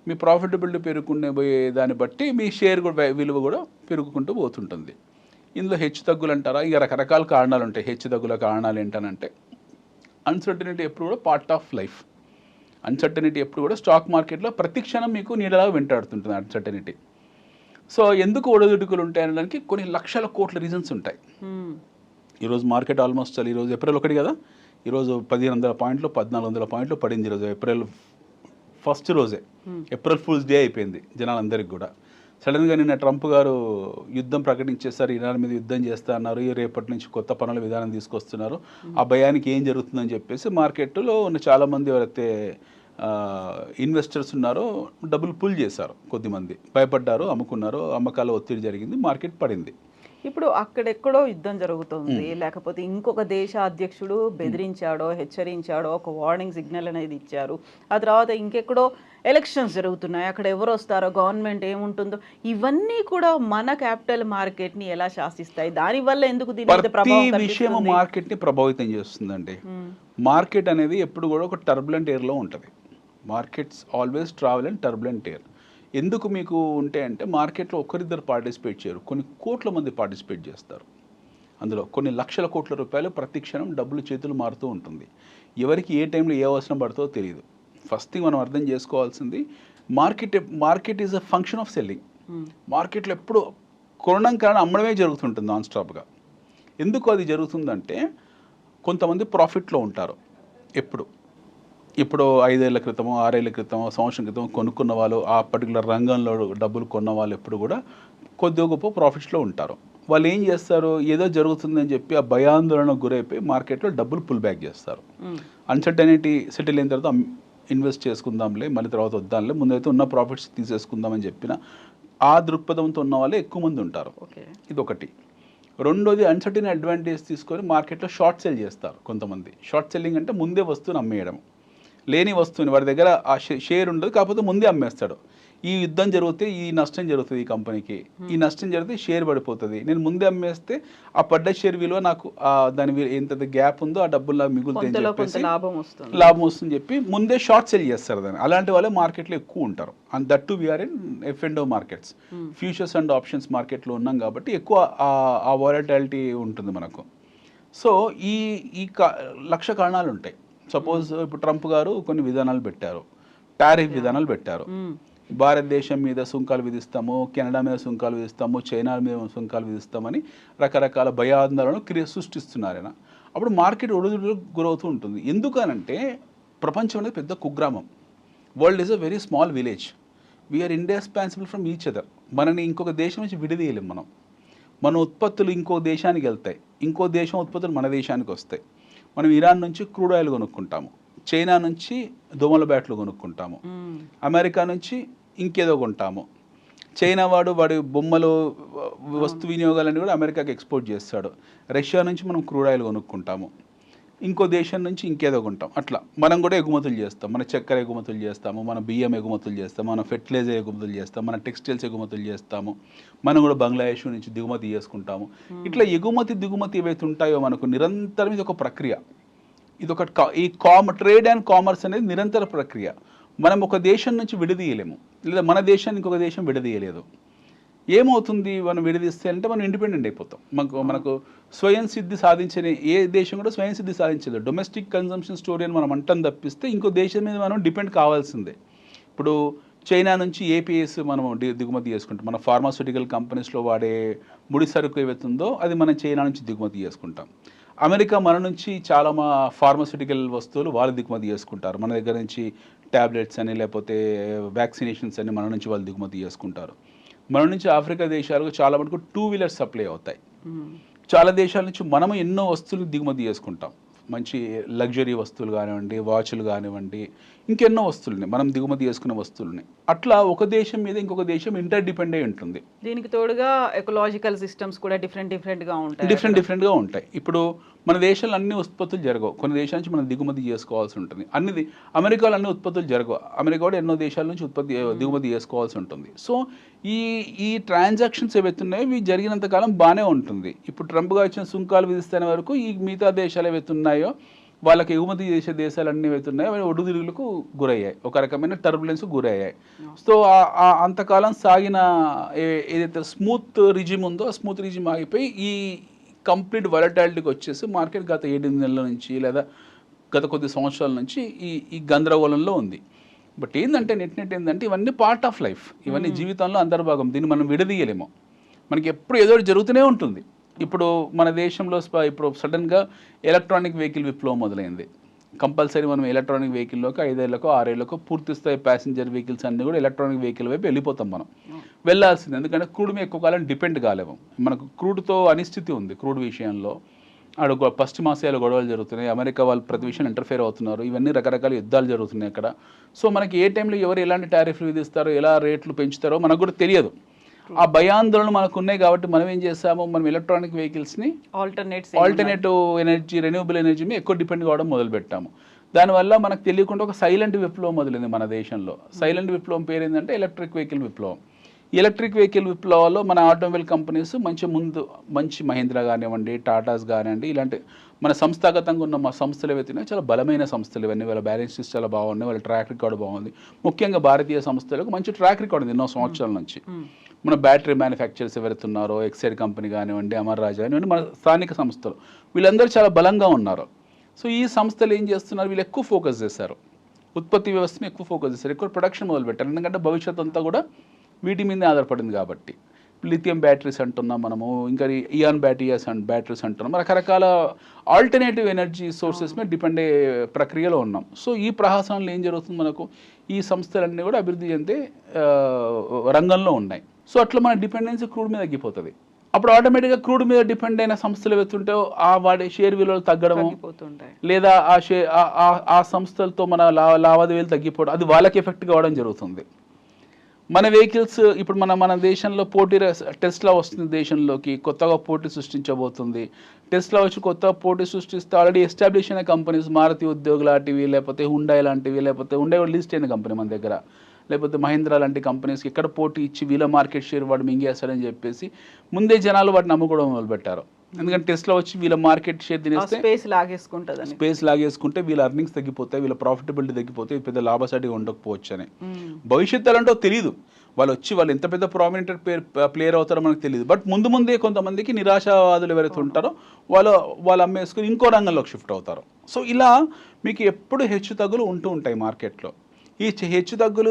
మీ ప్రాఫిటబిలిటీ పెరుగుకునే పోయే దాన్ని బట్టి మీ షేర్ కూడా విలువ కూడా పెరుగుకుంటూ పోతుంటుంది. ఇందులో హెచ్చు తగ్గులు అంటారా, ఇక రకరకాల కారణాలు ఉంటాయి. హెచ్చు తగ్గుల కారణాలు ఏంటనంటే అన్సర్టనిటీ ఎప్పుడు కూడా పార్ట్ ఆఫ్ లైఫ్. అన్సర్టనిటీ ఎప్పుడు కూడా స్టాక్ మార్కెట్లో ప్రతి క్షణం మీకు నీడలా వెంటాడుతుంటుంది అన్సర్టనిటీ. సో ఎందుకు ఒడిదుడుకులు ఉంటాయి అనడానికి కొన్ని లక్షల కోట్ల రీజన్స్ ఉంటాయి. ఈరోజు మార్కెట్ ఆల్మోస్ట్ ఈరోజు ఏప్రిల్ 1 కదా, ఈరోజు 1500 పాయింట్లు 1400 పాయింట్లు పడింది. ఈరోజు ఏప్రిల్ ఫస్ట్ రోజే ఏప్రిల్ ఫూల్స్ డే అయిపోయింది జనాలందరికీ కూడా. సడన్గా నిన్న ట్రంప్ గారు యుద్ధం ప్రకటించేస్తారు, ఇరాన్ మీద యుద్ధం చేస్తా అన్నారు, రేపటి నుంచి కొత్త పనుల విధానం తీసుకొస్తున్నారు, ఆ భయానికి ఏం జరుగుతుందని చెప్పేసి మార్కెట్లో ఉన్న చాలామంది ఎవరైతే ఇన్వెస్టర్స్ ఉన్నారో డబ్బులు పుల్ చేశారు. కొద్దిమంది భయపడ్డారు, అమ్ముకున్నారు, అమ్మకాల ఒత్తిడి జరిగింది, మార్కెట్ పడింది. ఇప్పుడు అక్కడెక్కడో యుద్ధం జరుగుతుంది, లేకపోతే ఇంకొక దేశ అధ్యక్షుడు బెదిరించాడో హెచ్చరించాడో ఒక వార్నింగ్ సిగ్నల్ అనేది ఇచ్చారు, ఆ తర్వాత ఇంకెక్కడో ఎలక్షన్స్ జరుగుతున్నాయి, అక్కడ ఎవరు వస్తారో, గవర్నమెంట్ ఏముంటుందో, ఇవన్నీ కూడా మన క్యాపిటల్ మార్కెట్ని ఎలా శాసిస్తాయి? దానివల్ల ఎందుకు దీని మీద ప్రభావం విషయం మార్కెట్ని ప్రభావితం చేస్తుందండి. మార్కెట్ అనేది ఎప్పుడు కూడా ఒక టర్బులెంట్ ఎయిర్లో ఉంటుంది. Markets always travel and turbulent air. ఎందుకు మీకు ఉంటే అంటే మార్కెట్లో ఒకరిద్దరు పార్టిసిపేట్ చేయరు, కొన్ని కోట్ల మంది పార్టిసిపేట్ చేస్తారు. అందులో కొన్ని లక్షల కోట్ల రూపాయలు ప్రతి క్షణం డబ్బులు చేతులు మారుతూ ఉంటుంది. ఎవరికి ఏ టైంలో ఏ అవసరం పడుతుందో తెలియదు. ఫస్ట్ థింగ్ మనం అర్థం చేసుకోవాల్సింది market is a function of selling. మార్కెట్లో ఎప్పుడు కొనడం కారణం అమ్మడమే జరుగుతుంటుంది నాన్ స్టాప్గా. ఎందుకు అది జరుగుతుందంటే కొంతమంది ప్రాఫిట్లో ఉంటారు. ఇప్పుడు 5 ఏళ్ల క్రితమో 6 ఏళ్ల క్రితమో సంవత్సరం క్రితం కొనుక్కున్న వాళ్ళు, ఆ పర్టికులర్ రంగంలో డబ్బులు కొన్న వాళ్ళు ఎప్పుడు కూడా కొద్దిగా గొప్ప ప్రాఫిట్స్లో ఉంటారు. వాళ్ళు ఏం చేస్తారు, ఏదో జరుగుతుందని చెప్పి ఆ భయాందోళనకు గురైపోయి మార్కెట్లో డబ్బులు పుల్ బ్యాక్ చేస్తారు. అన్సర్టనిటీ సెటిల్ అయిన తర్వాత ఇన్వెస్ట్ చేసుకుందాంలే, మళ్ళీ తర్వాత వద్దాంలే, ముందైతే ఉన్న ప్రాఫిట్స్ తీసేసుకుందామని చెప్పిన ఆ దృక్పథంతో ఉన్న వాళ్ళే ఎక్కువ మంది ఉంటారు. ఇది ఒకటి. రెండోది, అన్సర్టన్ అడ్వాంటేజ్ తీసుకొని మార్కెట్లో షార్ట్ సెల్ చేస్తారు కొంతమంది. షార్ట్ సెల్లింగ్ అంటే ముందే వస్తువుని అమ్మేయడం. లేని వస్తువుని వాడి దగ్గర ఆ షేర్ ఉండదు, కాకపోతే ముందే అమ్మేస్తాడు. ఈ యుద్ధం జరిగితే ఈ నష్టం జరుగుతుంది, ఈ కంపెనీకి ఈ నష్టం జరిగితే షేర్ పడిపోతుంది, నేను ముందే అమ్మేస్తే ఆ పడ్డ షేర్ విలువ నాకు దాని ఎంత గ్యాప్ ఉందో ఆ డబ్బులు నాకు మిగులుతాయని చెప్పేసి లాభం వస్తుందని చెప్పి ముందే షార్ట్ సెల్ చేస్తారు దాన్ని. అలాంటి వాళ్ళే మార్కెట్లో ఎక్కువ ఉంటారు. And that to we are in F&O markets, futures and options మార్కెట్లో ఉన్నాం కాబట్టి ఎక్కువ ఆ వాలటాలిటీ ఉంటుంది మనకు. సో ఈ లక్ష కారణాలు ఉంటాయి. సపోజ్ ఇప్పుడు ట్రంప్ గారు కొన్ని విధానాలు పెట్టారు, టారిఫ్ విధానాలు పెట్టారు. భారతదేశం మీద సుంకాలు విధిస్తాము, కెనడా మీద సుంకాలు విధిస్తాము, చైనా మీద సుంకాలు విధిస్తామని రకరకాల భయాందోళనలు సృష్టిస్తున్నారు ఆయన. అప్పుడు మార్కెట్ ఒడిదుడుకు గురవుతూ ఉంటుంది. ఎందుకనంటే ప్రపంచం అనేది పెద్ద కుగ్రామం. World is a very small village. We are indispensable from each other. మనని ఇంకొక దేశం నుంచి విడదీయలేం మనం. మన ఉత్పత్తులు ఇంకో దేశానికి వెళ్తాయి, ఇంకో దేశం ఉత్పత్తులు మన దేశానికి వస్తాయి. మనం ఇరాన్ నుంచి క్రూడ్ ఆయిల్ కొనుక్కుంటాము, చైనా నుంచి దోమల బ్యాట్లు కొనుక్కుంటాము, అమెరికా నుంచి ఇంకేదో కొంటాము. చైనా వాడి బొమ్మలు వస్తు వినియోగాలన్నీ కూడా అమెరికాకి ఎక్స్పోర్ట్ చేస్తాడు. రష్యా నుంచి మనం క్రూడ్ ఆయిల్ కొనుక్కుంటాము, ఇంకో దేశం నుంచి ఇంకేదో కొంటాం. అట్లా మనం కూడా ఎగుమతులు చేస్తాం. మన చక్కెర ఎగుమతులు చేస్తాము, మన బియ్యం ఎగుమతులు చేస్తాము, మన ఫెర్టిలైజర్ ఎగుమతులు చేస్తాము, మన టెక్స్టైల్స్ ఎగుమతులు చేస్తాము. మనం కూడా బంగ్లాదేశ్ నుంచి దిగుమతి చేసుకుంటాము. ఇట్లా దిగుమతి ఏవైతే ఉంటాయో మనకు నిరంతరం ఇది ఒక ప్రక్రియ. ఇది ఒక ట్రేడ్ అండ్ కామర్స్ అనేది నిరంతర ప్రక్రియ. మనం ఒక దేశం నుంచి విడదీయలేము, లేదా మన దేశాన్ని ఇంకొక దేశం విడదీయలేదు. ఏమవుతుంది మనం విడదీస్తే అంటే మనం ఇండిపెండెంట్ అయిపోతాం. మనకు స్వయం సిద్ధి సాధించిన ఏ దేశం కూడా స్వయం సిద్ధి సాధించదు. డొమెస్టిక్ కన్జంప్షన్ స్టోరీ అని మనం అంటాం తప్పిస్తే ఇంకో దేశం మీద మనం డిపెండ్ కావాల్సిందే. ఇప్పుడు చైనా నుంచి ఏపీఎస్ మనం దిగుమతి చేసుకుంటాం. మన ఫార్మాస్యూటికల్ కంపెనీస్లో వాడే ముడి సరుకు ఏవైతుందో అది మనం చైనా నుంచి దిగుమతి చేసుకుంటాం. అమెరికా మన నుంచి చాలా ఫార్మాస్యూటికల్ వస్తువులు వాళ్ళు దిగుమతి చేసుకుంటారు. మన దగ్గర నుంచి ట్యాబ్లెట్స్ అని లేకపోతే వ్యాక్సినేషన్స్ అని మన నుంచి వాళ్ళు దిగుమతి చేసుకుంటారు. మన నుంచి ఆఫ్రికా దేశాలకు చాలా మటుకు 2 వీలర్స్ సప్లై అవుతాయి. చాలా దేశాల నుంచి మనము ఎన్నో వస్తువులు దిగుమతి చేసుకుంటాం. మంచి లగ్జరీ వస్తువులు కానివ్వండి, వాచ్లు కానివ్వండి, ఇంకెన్నో వస్తువులని మనం దిగుమతి చేసుకునే వస్తువులని. అట్లా ఒక దేశం మీద ఇంకొక దేశం ఇంటర్ డిపెండ్ అయి ఉంటుంది. దీనికి తోడుగా ఎకలాజికల్ సిస్టమ్స్ కూడా డిఫరెంట్గా ఉంటాయి. డిఫరెంట్గా ఉంటాయి. ఇప్పుడు మన దేశంలో అన్ని ఉత్పత్తులు జరగవు. కొన్ని దేశాల నుంచి మనం దిగుమతి చేసుకోవాల్సి ఉంటుంది. అమెరికాలో అన్ని ఉత్పత్తులు జరగవు. అమెరికా కూడా ఎన్నో దేశాల నుంచి దిగుమతి చేసుకోవాల్సి ఉంటుంది. సో ఈ ట్రాన్సాక్షన్స్ ఏవైతే ఉన్నాయో ఇవి జరిగినంత కాలం బాగానే ఉంటుంది. ఇప్పుడు ట్రంప్గా వచ్చిన సుంకాలు విధిస్తున్న వరకు ఈ మిగతా దేశాలు ఏవైతే ఉన్నాయో వాళ్ళకి ఎగుమతి చేసే దేశాలు అన్ని ఏవైతే ఉన్నాయో అవి ఒడుదిరుగులకు గురయ్యాయి, ఒక రకమైన టర్బులెన్స్ గురయ్యాయి. సో అంతకాలం సాగిన ఏదైతే స్మూత్ రిజిమ్ ఉందో ఆ స్మూత్ రిజిమ్ ఆగిపోయి ఈ కంప్లీట్ వలటాలిటీకి వచ్చేసి మార్కెట్ గత 8 నెలల నుంచి లేదా గత కొద్ది సంవత్సరాల నుంచి ఈ గందరగోళంలో ఉంది. బట్ ఏంటంటే నెట్ ఏంటంటే ఇవన్నీ పార్ట్ ఆఫ్ లైఫ్, ఇవన్నీ జీవితంలో అంతర్భాగం. దీన్ని మనం విడదీయలేము. మనకి ఎప్పుడు ఏదో జరుగుతూనే ఉంటుంది. ఇప్పుడు మన దేశంలో ఇప్పుడు సడన్గా ఎలక్ట్రానిక్ వెహికల్ విప్లవం మొదలైంది. కంపల్సరీ మనం ఎలక్ట్రానిక్ వెహికల్లోకి 5 ఏళ్ళకో 6 ఏళ్ళకో పూర్తి స్థాయి ప్యాసింజర్ వెహికల్స్ అన్నీ కూడా ఎలక్ట్రానిక్ వెహికల్ వైపు వెళ్ళిపోతాం. మనం వెళ్ళాల్సింది, ఎందుకంటే క్రూడ్ మీద ఎక్కువ కాలం డిపెండ్ కాలేము. మనకు క్రూడ్తో అనిశ్చితి ఉంది. క్రూడ్ విషయంలో పశ్చిమాసియాలో గొడవలు జరుగుతున్నాయి, అమెరికా వాళ్ళు ప్రతి విషయంలో ఇంటర్ఫేర్ అవుతున్నారు, ఇవన్నీ రకరకాల యుద్ధాలు జరుగుతున్నాయి అక్కడ. సో మనకి ఏ టైంలో ఎవరు ఎలాంటి టారిఫ్లు విధిస్తారో, ఎలా రేట్లు పెంచుతారో మనకు కూడా తెలియదు. ఆ భయాందోళనలు మనకు ఉన్నాయి కాబట్టి మనం ఏం చేస్తాము, మనం ఎలక్ట్రానిక్ వెహికల్స్ని ఆల్టర్నేటివ్ ఎనర్జీ, రెన్యూబుల్ ఎనర్జీ మీద ఎక్కువ డిపెండ్ కావడం మొదలుపెట్టాము. దానివల్ల మనకు తెలియకుండా ఒక సైలెంట్ విప్లవం మొదలైంది మన దేశంలో. సైలెంట్ విప్లవం పేరు ఏంటంటే ఎలక్ట్రిక్ వెహికల్ విప్లవం. ఎలక్ట్రిక్ వెహికల్ విప్లవాల్లో మన ఆటోమొబైల్ కంపెనీస్ మంచి మహీంద్రా కానివ్వండి, టాటాస్ కానివ్వండి, ఇలాంటి మన సంస్థాగతంగా ఉన్న మా సంస్థలు ఏవైతే చాలా బలమైన సంస్థలు ఇవన్నీ. వాళ్ళ బ్యాలెన్స్ షీట్స్ చాలా బాగున్నాయి, వాళ్ళ ట్రాక్ రికార్డు బాగుంది. ముఖ్యంగా భారతీయ సంస్థలకు మంచి ట్రాక్ రికార్డు ఉంది ఎన్నో సంవత్సరాల నుంచి. మన బ్యాటరీ మ్యానుఫ్యాక్చరర్స్ ఎవరైతే ఉన్నారో, ఎక్సైడ్ కంపెనీ కానివ్వండి, అమర్ రాజా కానివ్వండి, మన స్థానిక సంస్థలు వీళ్ళందరూ చాలా బలంగా ఉన్నారు. సో ఈ సంస్థలు ఏం చేస్తున్నారు, వీళ్ళు ఎక్కువ ఫోకస్ చేశారు, ఉత్పత్తి వ్యవస్థని ఎక్కువ ఫోకస్ చేశారు, ఎక్కువ ప్రొడక్షన్ మొదలుపెట్టారు. ఎందుకంటే భవిష్యత్ అంతా కూడా వీటి మీదే ఆధారపడింది కాబట్టి. లిథియం బ్యాటరీస్ అంటున్నాం మనము, ఇంకా ఇయాన్ బ్యాటరీస్ అంటున్నాం, రకరకాల ఆల్టర్నేటివ్ ఎనర్జీ సోర్సెస్ మీద డిపెండ్ అయ్యే ప్రక్రియలో ఉన్నాం. సో ఈ ప్రహాసనంలో ఏం జరుగుతుంది, మనకు ఈ సంస్థలన్నీ కూడా అభివృద్ధి చెందే రంగంలో ఉన్నాయి. సో అట్లా మన డిపెండెన్సీ క్రూడ్ మీద తగ్గిపోతుంది. అప్పుడు ఆటోమేటిక్గా క్రూడ్ మీద డిపెండ్ అయిన సంస్థలు వెళ్తుంటే వాడి షేర్ విలువలు తగ్గడము, లేదా ఆ సంస్థలతో మన లావాదేవీలు తగ్గిపోవడం, అది వాళ్ళకి ఎఫెక్ట్ కావడం జరుగుతుంది. మన వెహికల్స్ ఇప్పుడు మన దేశంలో టెస్లా వస్తుంది, దేశంలోకి కొత్తగా పోటీ సృష్టించబోతుంది. టెస్లా వచ్చి కొత్తగా పోటీ సృష్టిస్తే ఆల్రెడీ ఎస్టాబ్లిష్ అయిన కంపెనీస్, మారుతి ఉద్యోగ్ లాంటివి, లేకపోతే హుండాయ్ లాంటివి, లేకపోతే హుండాయ్ లిస్ట్ అయిన కంపెనీ మన దగ్గర, లేకపోతే మహీంద్రా లాంటి కంపెనీస్కి ఎక్కడ పోటీ ఇచ్చి వీళ్ళ మార్కెట్ షేర్ వాడు మింగేస్తాడని చెప్పేసి ముందే జనాలు వాటిని అమ్ముకోవడం మొదలుపెట్టారు. ఎందుకంటే టెస్లా వచ్చి వీళ్ళ మార్కెట్ షేర్ తినేస్తే స్పేస్ లాగేసుకుంటే వీళ్ళ అర్నింగ్స్ తగ్గిపోతాయి, వీళ్ళ ప్రాఫిటబిలిటీ తగ్గిపోతే పెద్ద లాభసాటిగా ఉండకపోవచ్చు అని. భవిష్యత్తు అలాంటో తెలియదు, వాళ్ళు ఎంత పెద్ద ప్రామినెంట్ ప్లేయర్ అవుతారో మనకు తెలియదు. బట్ ముందే కొంతమందికి నిరాశావాదులు ఎవరైతే ఉంటారో వాళ్ళు అమ్మేసుకుని ఇంకో రంగంలోకి షిఫ్ట్ అవుతారు. సో ఇలా మీకు ఎప్పుడు హెచ్చు తగ్గులు ఉంటూ ఉంటాయి మార్కెట్లో. ఈ హెచ్చు తగ్గులు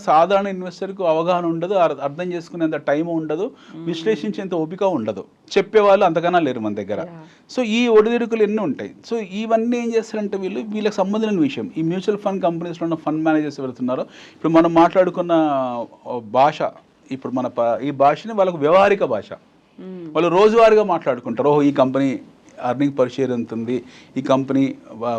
సాధారణ ఇన్వెస్టర్కు అవగాహన ఉండదు, అర్థం చేసుకునేంత టైం ఉండదు, విశ్లేషించేంత ఓపిక ఉండదు, చెప్పేవాళ్ళు అంతకన్నా లేరు మన దగ్గర. సో ఈ ఒడిదుడుకులు ఎన్ని ఉంటాయి. సో ఇవన్నీ ఏం చేస్తారంటే వీళ్ళకి సంబంధించిన విషయం. ఈ మ్యూచువల్ ఫండ్ కంపెనీస్లో ఉన్న ఫండ్ మేనేజర్స్ ఎవరుతున్నారో, ఇప్పుడు మనం మాట్లాడుకున్న భాష, ఇప్పుడు ఈ భాషని వాళ్ళకు వ్యవహారిక భాష, వాళ్ళు రోజువారీగా మాట్లాడుకుంటారు. ఈ కంపెనీ అర్నింగ్ పర్ షేర్ ఎంత ఉంది, ఈ కంపెనీ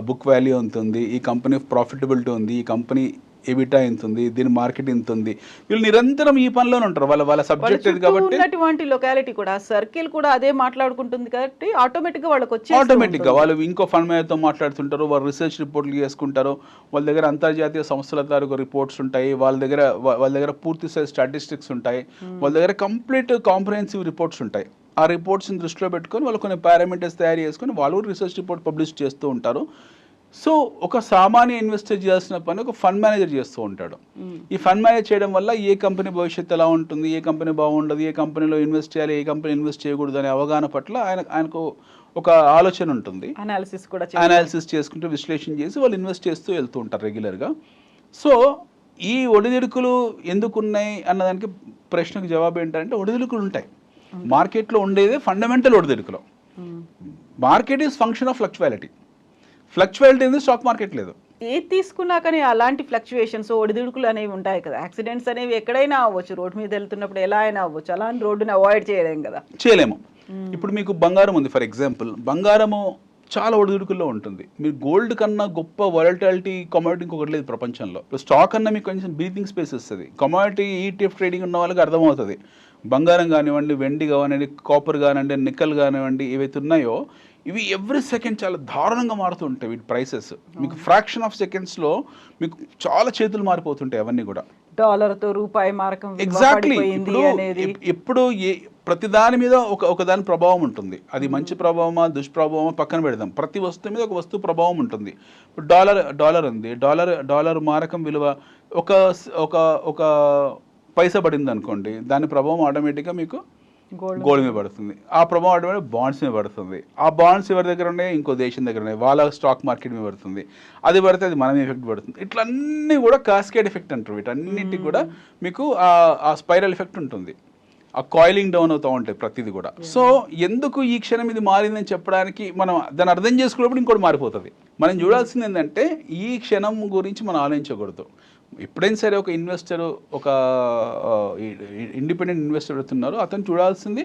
బుక్ వాల్యూ ఎంత ఉంది, ఈ కంపెనీ ప్రాఫిటబిలిటీ ఉంది, ఈ కంపెనీ ఎబిటా ఎంత ఉంది, దీని మార్కెట్ ఎంత ఉంది. వీళ్ళు నిరంతరం ఈ పనిలోనే ఉంటారు. వాళ్ళ సబ్జెక్ట్ ఇది కాబట్టి లొకాలిటీ కూడా సర్కిల్ కూడా అదే మాట్లాడుకుంటుంది కాబట్టి ఆటోమేటిక్గా వాళ్ళు ఇంకో ఫండ్ మేనేజర్తో మాట్లాడుతుంటారు, వాళ్ళు రీసెర్చ్ రిపోర్ట్లు చేసుకుంటారు. వాళ్ళ దగ్గర అంతర్జాతీయ సంస్థల తాలూకు రిపోర్ట్స్ ఉంటాయి, వాళ్ళ దగ్గర పూర్తి స్థాయి స్టాటిస్టిక్స్ ఉంటాయి, వాళ్ళ దగ్గర కంప్లీట్ కాంప్రహెన్సివ్ రిపోర్ట్స్ ఉంటాయి. ఆ రిపోర్ట్స్ని దృష్టిలో పెట్టుకొని వాళ్ళు కొన్ని పారామీటర్స్ తయారు చేసుకొని వాళ్ళు రీసెర్చ్ రిపోర్ట్ పబ్లిష్ చేస్తూ ఉంటారు. సో ఒక సామాన్య ఇన్వెస్టర్ చేయాల్సిన పని ఒక ఫండ్ మేనేజర్ చేస్తూ ఉంటాడు. ఈ ఫండ్ మేనేజ్ చేయడం వల్ల ఏ కంపెనీ భవిష్యత్తు ఎలా ఉంటుంది, ఏ కంపెనీ బాగుండదు, ఏ కంపెనీలో ఇన్వెస్ట్ చేయాలి, ఏ కంపెనీ ఇన్వెస్ట్ చేయకూడదు అనే అవగాహన పట్ల ఆయనకు ఒక ఆలోచన ఉంటుంది. అనాలిసిస్ చేసుకుంటూ విశ్లేషణ చేసి వాళ్ళు ఇన్వెస్ట్ చేస్తూ వెళ్తూ ఉంటారు రెగ్యులర్గా. సో ఈ ఒడిదుడుకులు ఎందుకు ఉన్నాయి అన్నదానికి ప్రశ్నకు జవాబు ఏంటంటే ఒడిదుడుకులు ఉంటాయి. మార్కెట్లో ఉండేదే ఫండమెంటల్ ఒడిదుడుకులు. Market is function of fluctuality. Fluctuality అనేది స్టాక్ మార్కెట్ లేదు. ఏది తీసుకున్నా కానీ అలాంటి ఫ్లక్చువేషన్స్ ఒడిదుడుకులు అనేవి ఉంటాయి కదా. యాక్సిడెంట్స్ అనేవి ఎక్కడైనా అవ్వచ్చు, రోడ్డు మీద వెళ్తున్నప్పుడు ఎలా అయినా అవ్వచ్చు. అలాంటి రోడ్డుని అవాయిడ్ చేయలేం కదా. చేయలేము. ఇప్పుడు మీకు బంగారం ఉంది ఫర్ ఎగ్జాంపుల్, బంగారము చాలా ఒడిదుడుకుల్లో ఉంటుంది. మీరు గోల్డ్ కన్నా గొప్ప వాలటాలిటీ కమోడిటీ ఇంకొకటి లేదు ప్రపంచంలో. ఇప్పుడు స్టాక్ అన్నా మీకు కొంచెం బ్రీతింగ్ స్పేస్ వస్తుంది. కమోడిటీ ఈటీఎఫ్ ట్రేడింగ్ ఉన్న వాళ్ళకి అర్థమవుతుంది. బంగారం కానివ్వండి, వెండి కానివ్వండి, కాపర్ కానివ్వండి, నిక్కల్ కానివ్వండి, ఏవైతే ఉన్నాయో ఇవి ఎవ్రీ సెకండ్ చాలా దారుణంగా మారుతూ ఉంటాయి. వీటి ప్రైసెస్ మీకు ఫ్రాక్షన్ ఆఫ్ సెకండ్స్లో మీకు చాలా చేతులు మారిపోతుంటాయి అవన్నీ కూడా. డాలర్తో రూపాయి మార్కం ఎగ్జాక్ట్లీ. ఎప్పుడు ప్రతి దాని మీద ఒక దాని ప్రభావం ఉంటుంది. అది మంచి ప్రభావమా దుష్ప్రభావమా పక్కన పెడదాం. ప్రతి వస్తువు మీద ఒక వస్తువు ప్రభావం ఉంటుంది. ఇప్పుడు డాలర్ ఉంది. డాలర్ మారకం విలువ ఒక పైసా పడింది అనుకోండి, దాని ప్రభావం ఆటోమేటిక్గా మీకు గోల్డ్ మీద పడుతుంది. ఆ ప్రభావం ఆటోమేటిక్ బాండ్స్ మీద పడుతుంది. ఆ బాండ్స్ ఎవరి దగ్గర ఉన్నాయి, ఇంకో దేశం దగ్గర ఉన్నాయి, వాళ్ళ స్టాక్ మార్కెట్ మీద పడుతుంది. అది పడితే అది మన ఎఫెక్ట్ పడుతుంది. ఇట్లా అన్నీ కూడా కాస్కేడ్ ఎఫెక్ట్ అంటారు. వీటన్నిటికి కూడా మీకు ఆ స్పైరల్ ఎఫెక్ట్ ఉంటుంది. ఆ కాయిలింగ్ డౌన్ అవుతూ ఉంటాయి ప్రతిదీ కూడా. సో ఎందుకు ఈ క్షణం ఇది మారిందని చెప్పడానికి మనం దాన్ని అర్థం చేసుకున్నప్పుడు ఇంకోటి మారిపోతుంది. మనం చూడాల్సింది ఏంటంటే ఈ క్షణం గురించి మనం ఆలోచించకూడదు. ఎప్పుడైనా సరే ఒక ఇన్వెస్టర్, ఒక ఇండిపెండెంట్ ఇన్వెస్టర్ పెడుతున్నారు, అతను చూడాల్సింది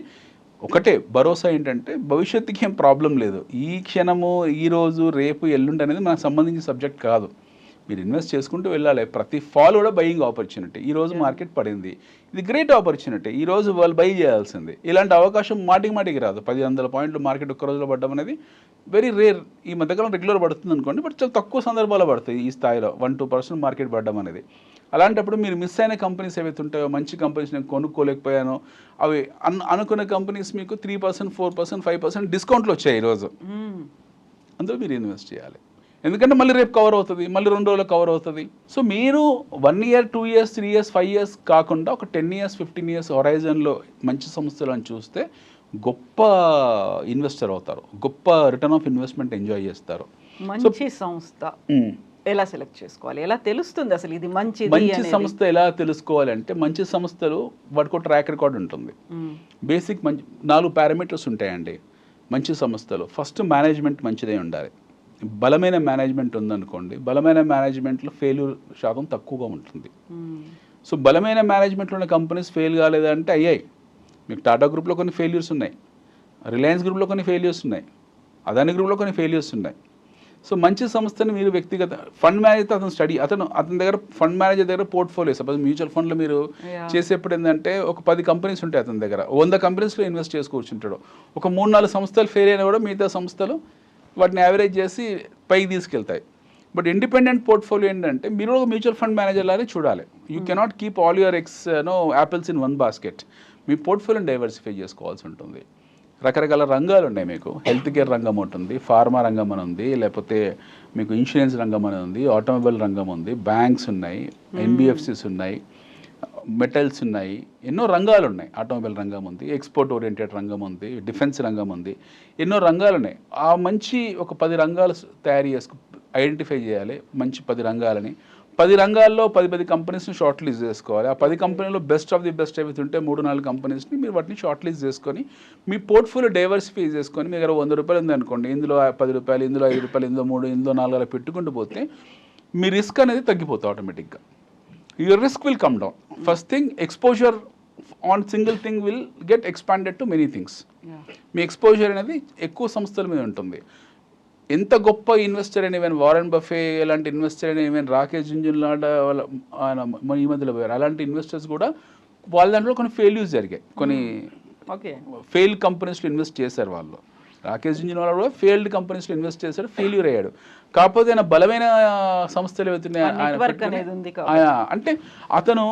ఒకటే భరోసా ఏంటంటే భవిష్యత్తుకి ఏం ప్రాబ్లం లేదు. ఈ క్షణము, ఈరోజు, రేపు, ఎల్లుండి అనేది మనకు సంబంధించిన సబ్జెక్ట్ కాదు. మీరు ఇన్వెస్ట్ చేసుకుంటూ వెళ్ళాలి. ప్రతి ఫాల్ కూడా బయింగ్ ఆపర్చునిటీ. ఈరోజు మార్కెట్ పడింది, ఇది గ్రేట్ ఆపర్చునిటీ, ఈరోజు వాళ్ళు బై చేయాల్సింది. ఇలాంటి అవకాశం మాటికి రాదు. 10,000 పాయింట్లు మార్కెట్ ఒక్క రోజులో పడడం అనేది వెరీ రేర్. ఈ మధ్యకాలం రెగ్యులర్ పడుతుంది అనుకోండి, బట్ చాలా తక్కువ సందర్భాలు పడుతాయి ఈ స్థాయిలో 1-2% మార్కెట్ పడడం అనేది. అలాంటప్పుడు మీరు మిస్ అయిన కంపెనీస్ ఏవైతే ఉంటాయో, మంచి కంపెనీస్ నేను కొనుక్కోలేకపోయానో, అవి అనుకున్న కంపెనీస్ మీకు 3%, 4%, 5% డిస్కౌంట్లు వచ్చాయి ఈరోజు. అందులో మీరు ఇన్వెస్ట్ చేయాలి. ఎందుకంటే మళ్ళీ రేపు కవర్ అవుతుంది, మళ్ళీ 2 రోజులు కవర్ అవుతుంది. సో మీరు 1 year, 2 years, 3 years, 5 years కాకుండా ఒక 10 years, 15 years హొరైజన్లో మంచి సంస్థలను చూస్తే గొప్ప ఇన్వెస్టర్ అవుతారు. గొప్ప రిటర్న్ ఆఫ్ ఇన్వెస్ట్మెంట్ ఎంజాయ్ చేస్తారు. మంచి సంస్థ ఎలా సెలెక్ట్ చేసుకోవాలి, ఎలా తెలుస్తుంది అసలు ఇది మంచి సంస్థ ఎలా తెలుసుకోవాలంటే, మంచి సంస్థలు వాటికి ట్రాక్ రికార్డ్ ఉంటుంది. బేసిక్ 4 పారామీటర్స్ ఉంటాయండి మంచి సంస్థలు. ఫస్ట్ మేనేజ్మెంట్ మంచిదే ఉండాలి. బలమైన మేనేజ్మెంట్ ఉందనుకోండి, బలమైన మేనేజ్మెంట్లో ఫెయిల్యూర్ శాతం తక్కువగా ఉంటుంది. సో బలమైన మేనేజ్మెంట్లో ఉన్న కంపెనీస్ ఫెయిల్ కాలేదంటే అయ్యాయి. మీకు టాటా గ్రూప్లో కొన్ని ఫెయిల్యూర్స్ ఉన్నాయి, రిలయన్స్ గ్రూప్లో కొన్ని ఫెయిల్యూర్స్ ఉన్నాయి, అదాని గ్రూప్లో కొన్ని ఫెయిల్యూర్స్ ఉన్నాయి. సో మంచి సంస్థని మీరు వ్యక్తిగత ఫండ్ మేనేజర్ అతను స్టడీ, అతని దగ్గర ఫండ్ మేనేజర్ దగ్గర పోర్ట్ఫోలియో, సపోజ్ మ్యూచువల్ ఫండ్లో మీరు చేసేప్పుడు ఏంటంటే ఒక 10 కంపెనీస్ ఉంటాయి అతని దగ్గర, 100 కంపెనీస్లో ఇన్వెస్ట్ చేసుకూర్చుంటాడు. ఒక 3-4 సంస్థలు ఫెయిల్ అయినా కూడా మిగతా సంస్థలు వాటిని యావరేజ్ చేసి పైకి తీసుకెళ్తాయి. బట్ ఇండిపెండెంట్ పోర్ట్ఫోలియో ఏంటంటే మీరు ఒక మ్యూచువల్ ఫండ్ మేనేజర్ లాగే చూడాలి. You cannot keep all your apples in one basket. మీ పోర్ట్ఫోలియోని డైవర్సిఫై చేసుకోవాల్సి ఉంటుంది. రకరకాల రంగాలు ఉన్నాయి. మీకు హెల్త్ కేర్ రంగం ఉంటుంది, ఫార్మా రంగం అని ఉంది, లేకపోతే మీకు ఇన్సూరెన్స్ రంగం అని ఉంది, ఆటోమొబైల్ రంగం ఉంది, బ్యాంక్స్ ఉన్నాయి, ఎన్బిఎఫ్సిస్ ఉన్నాయి, మెటల్స్ ఉన్నాయి, ఎన్నో రంగాలు ఉన్నాయి. ఆటోమొబైల్ రంగం ఉంది, ఎక్స్పోర్ట్ ఓరియంటెడ్ రంగం ఉంది, డిఫెన్స్ రంగం ఉంది, ఎన్నో రంగాలు ఉన్నాయి. ఆ మంచి ఒక 10 రంగాలు తయారు ఐడెంటిఫై చేయాలి. మంచి 10 రంగాలని, 10 రంగాల్లో 10 కంపెనీస్ని షార్ట్ లిస్ట్ చేసుకోవాలి. ఆ 10 కంపెనీలో బెస్ట్ ఆఫ్ ది బెస్ట్ ఏవైతే ఉంటే 3-4 కంపెనీస్ని మీరు వాటిని షార్ట్ లిస్ట్ చేసుకొని మీ పోర్ట్ఫోలియో డైవర్సిఫై చేసుకొని, మీ దగ్గర 100 రూపాయలు ఉందనుకోండి, ఇందులో 10 రూపాయలు, ఇందులో 5 రూపాయలు, ఇందులో 3, ఇందులో 4 అలా పెట్టుకుంటూ పోతే మీ రిస్క్ అనేది తగ్గిపోతుంది ఆటోమేటిక్గా. Your risk will come down. First thing, exposure on single thing will get expanded to many things. Me exposure అనేది ఎక్కువ సంస్థల మీద ఉంటుంది. ఎంత గొప్ప ఇన్వెస్టర్ అని, ఈవెన్ వారెన్ బఫే ఎలాంటి ఇన్వెస్టర్ అని, ఈవెన్ రాకేష్ జుంజున్లాట ఆయన ఈ మధ్యలో పోయారు, అలాంటి ఇన్వెస్టర్స్ కూడా వాళ్ళ దాంట్లో కొన్ని ఫెయిల్యూర్స్ జరిగాయి. కొన్ని ఫెయిల్ కంపెనీస్లో ఇన్వెస్ట్ చేశారు వాళ్ళు. రాకేష్ జుంజున్వాలా కూడా ఫెయిల్డ్ కంపెనీస్లో ఇన్వెస్ట్ చేశాడు, ఫెయిల్యూర్ అయ్యాడు. కాకపోతే ఆయన బలమైన సంస్థలు ఏవైతున్నాయి అంటే అతను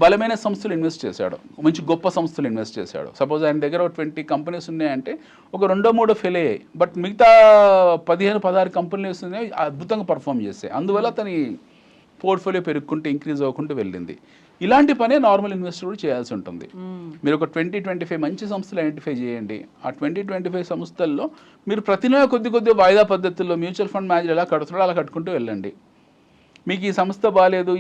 బలమైన సంస్థలు ఇన్వెస్ట్ చేశాడు, మంచి గొప్ప సంస్థలు ఇన్వెస్ట్ చేశాడు. సపోజ్ ఆయన దగ్గర 20 కంపెనీస్ ఉన్నాయంటే ఒక 2-3 ఫెయిల్ అయ్యాయి, బట్ మిగతా 15-16 కంపెనీస్ ఉన్నాయి అద్భుతంగా పర్ఫామ్ చేస్తాయి. అందువల్ల అతని పోర్ట్ఫోలియో పెరుగుకుంటూ ఇంక్రీజ్ అవ్వకుంటూ వెళ్ళింది. ఇలాంటి పనే నార్మల్ ఇన్వెస్టర్ కూడా చేయాల్సి ఉంటుంది. మీరు ఒక 20-25 మంచి సంస్థలు ఐడెంటిఫై చేయండి. ఆ 20-25 సంస్థల్లో మీరు ప్రతి నెల కొద్ది వాయిదా పద్ధతుల్లో మ్యూచువల్ ఫండ్ మేనేజర్ ఎలా కడుతున్నాడో అలా కట్టుకుంటూ వెళ్ళండి. మీకు ఈ సంస్థ బాగాలేదు,